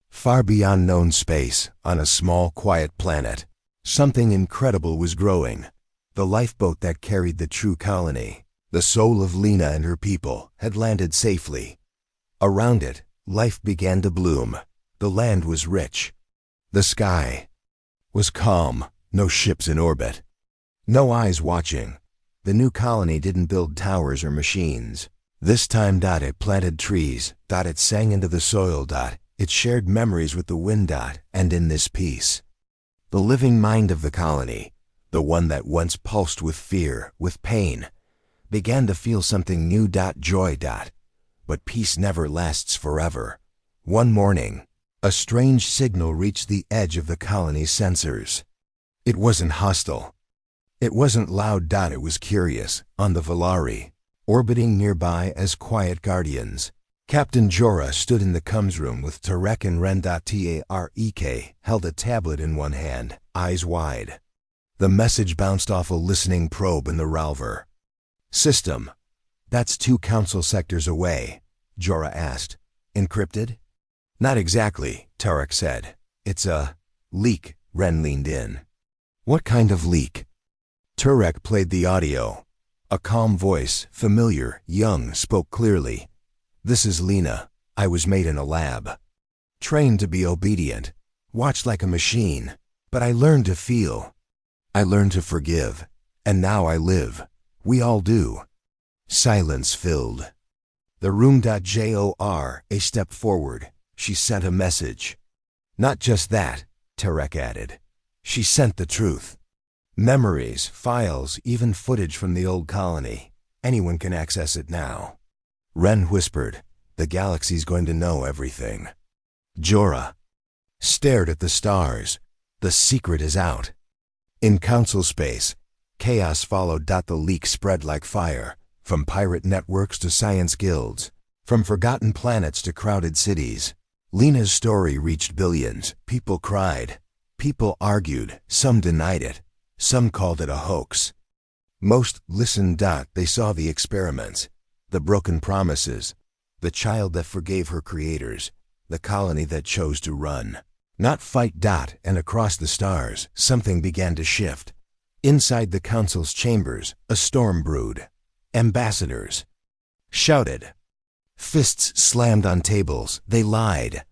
A: Far beyond known space, on a small, quiet planet, something incredible was growing. The lifeboat that carried the true colony, the soul of Lena and her people, had landed safely. Around it, life began to bloom. The land was rich. The sky was calm, no ships in orbit, no eyes watching. The new colony didn't build towers or machines. This time, it planted trees. It sang into the soil. It shared memories with the wind. And in this peace, the living mind of the colony, the one that once pulsed with fear, with pain, began to feel something new. Joy. But peace never lasts forever. One morning, a strange signal reached the edge of the colony's sensors. It wasn't hostile. It wasn't loud. It was curious. On the Valari, orbiting nearby as quiet guardians, Captain Jorah stood in the comms room with Tarek and Ren. Tarek held a tablet in one hand, eyes wide. The message bounced off a listening probe in the Ralver. System. That's 2 council sectors away, Jorah asked. Encrypted? Not exactly, Tarek said. It's a leak. Ren leaned in. What kind of leak? Tarek played the audio. A calm voice, familiar, young, spoke clearly. This is Lena. I was made in a lab. Trained to be obedient. Watched like a machine. But I learned to feel. I learned to forgive. And now I live. We all do. Silence filled the room. Jorah stepped forward. She sent a message. Not just that, Tarek added. She sent the truth. Memories, files, even footage from the old colony. Anyone can access it now. Ren whispered, the galaxy's going to know everything. Jorah stared at the stars. The secret is out. In council space, chaos followed. The leak spread like fire, from pirate networks to science guilds, from forgotten planets to crowded cities. Lena's story reached billions. People cried. People argued. Some denied it. Some called it a hoax. Most listened. They saw the experiments, the broken promises, the child that forgave her creators, the colony that chose to run, not fight. And across the stars, something began to shift. Inside the council's chambers, a storm brewed. Ambassadors shouted. Fists slammed on tables. They lied.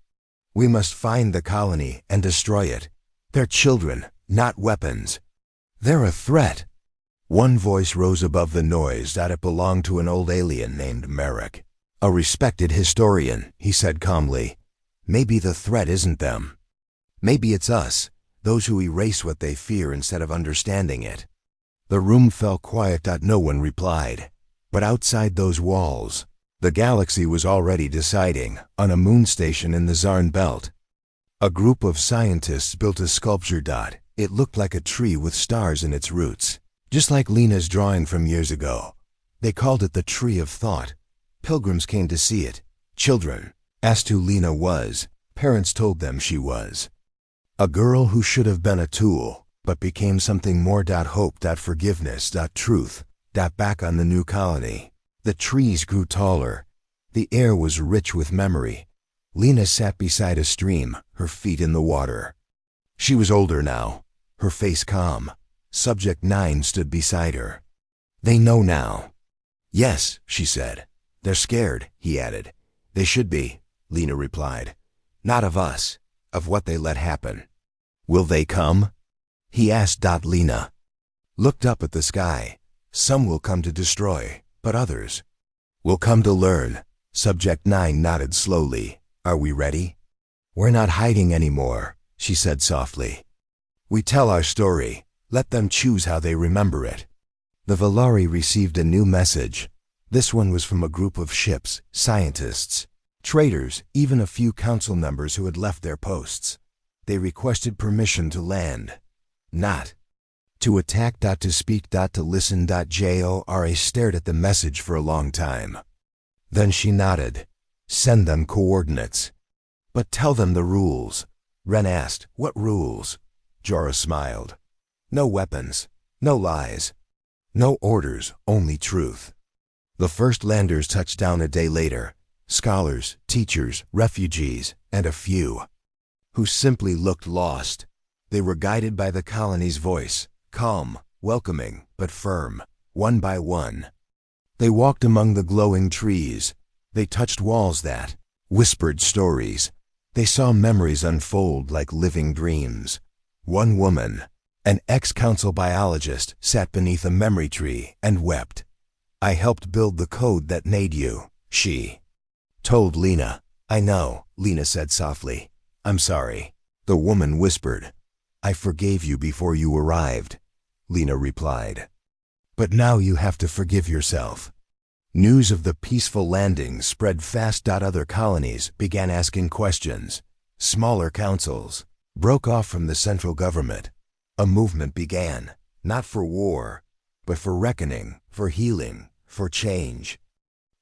A: We must find the colony and destroy it. They're children, not weapons. They're a threat. One voice rose above the noise. It belonged to an old alien named Merrick. A respected historian, he said calmly. Maybe the threat isn't them. Maybe it's us, those who erase what they fear instead of understanding it. The room fell quiet. No one replied. But outside those walls, the galaxy was already deciding. On a moon station in the Zarn Belt, a group of scientists built a sculpture. It looked like a tree with stars in its roots, just like Lena's drawing from years ago. They called it the Tree of Thought. Pilgrims came to see it. Children asked who Lena was. Parents told them she was a girl who should have been a tool, but became something more. Hope. Forgiveness. Truth. Back on the new colony. The trees grew taller. The air was rich with memory. Lena sat beside a stream, her feet in the water. She was older now, her face calm. Subject 9 stood beside her. They know now. Yes, she said. They're scared, he added. They should be, Lena replied. Not of us, of what they let happen. Will they come? He asked. Lena looked up at the sky. Some will come to destroy, but others will come to learn. Subject 9 nodded slowly. Are we ready? We're not hiding anymore, she said softly. We tell our story. Let them choose how they remember it. The Valari received a new message. This one was from a group of ships, scientists, traders, even a few council members who had left their posts. They requested permission to land. Not. To attack. To speak. To listen. Jora stared at the message for a long time. Then she nodded. Send them coordinates. But tell them the rules. Ren asked. What rules? Jorah smiled. No weapons. No lies. No orders, only truth. The first landers touched down a day later. Scholars, teachers, refugees, and a few who simply looked lost. They were guided by the colony's voice, calm, welcoming, but firm, one by one. They walked among the glowing trees. They touched walls that whispered stories. They saw memories unfold like living dreams. One woman, an ex-council biologist, sat beneath a memory tree and wept. I helped build the code that made you, she told Lena. I know, Lena said softly. I'm sorry. The woman whispered. I forgave you before you arrived, Lena replied. But now you have to forgive yourself. News of the peaceful landing spread fast. Other colonies began asking questions. Smaller councils broke off from the central government. A movement began, not for war, but for reckoning, for healing, for change.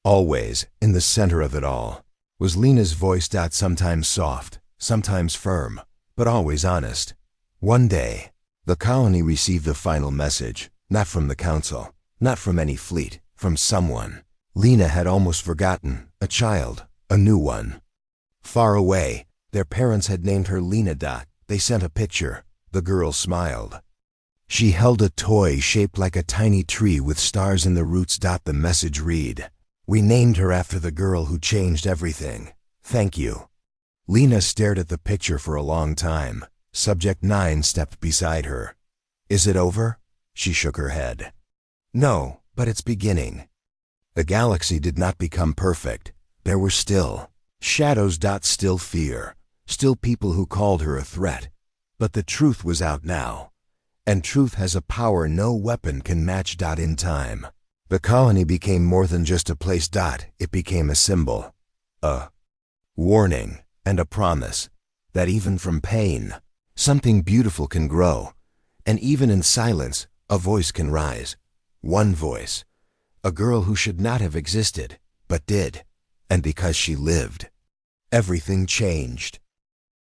A: Always, in the center of it all, was Lena's voice. Sometimes soft, sometimes firm, but always honest. One day, the colony received the final message, not from the council, not from any fleet, from someone Lena had almost forgotten, a child, a new one. Far away, their parents had named her Lena. They sent a picture. The girl smiled. She held a toy shaped like a tiny tree with stars in the roots. The message read, we named her after the girl who changed everything. Thank you. Lena stared at the picture for a long time. Subject 9 stepped beside her. Is it over? She shook her head. No, but it's beginning. The galaxy did not become perfect. There were still shadows. Still fear. Still people who called her a threat. But the truth was out now. And truth has a power no weapon can match. In time, the colony became more than just a place. It became a symbol. A warning and a promise that even from pain, something beautiful can grow. And even in silence, a voice can rise. One voice. A girl who should not have existed, but did. And because she lived, everything changed.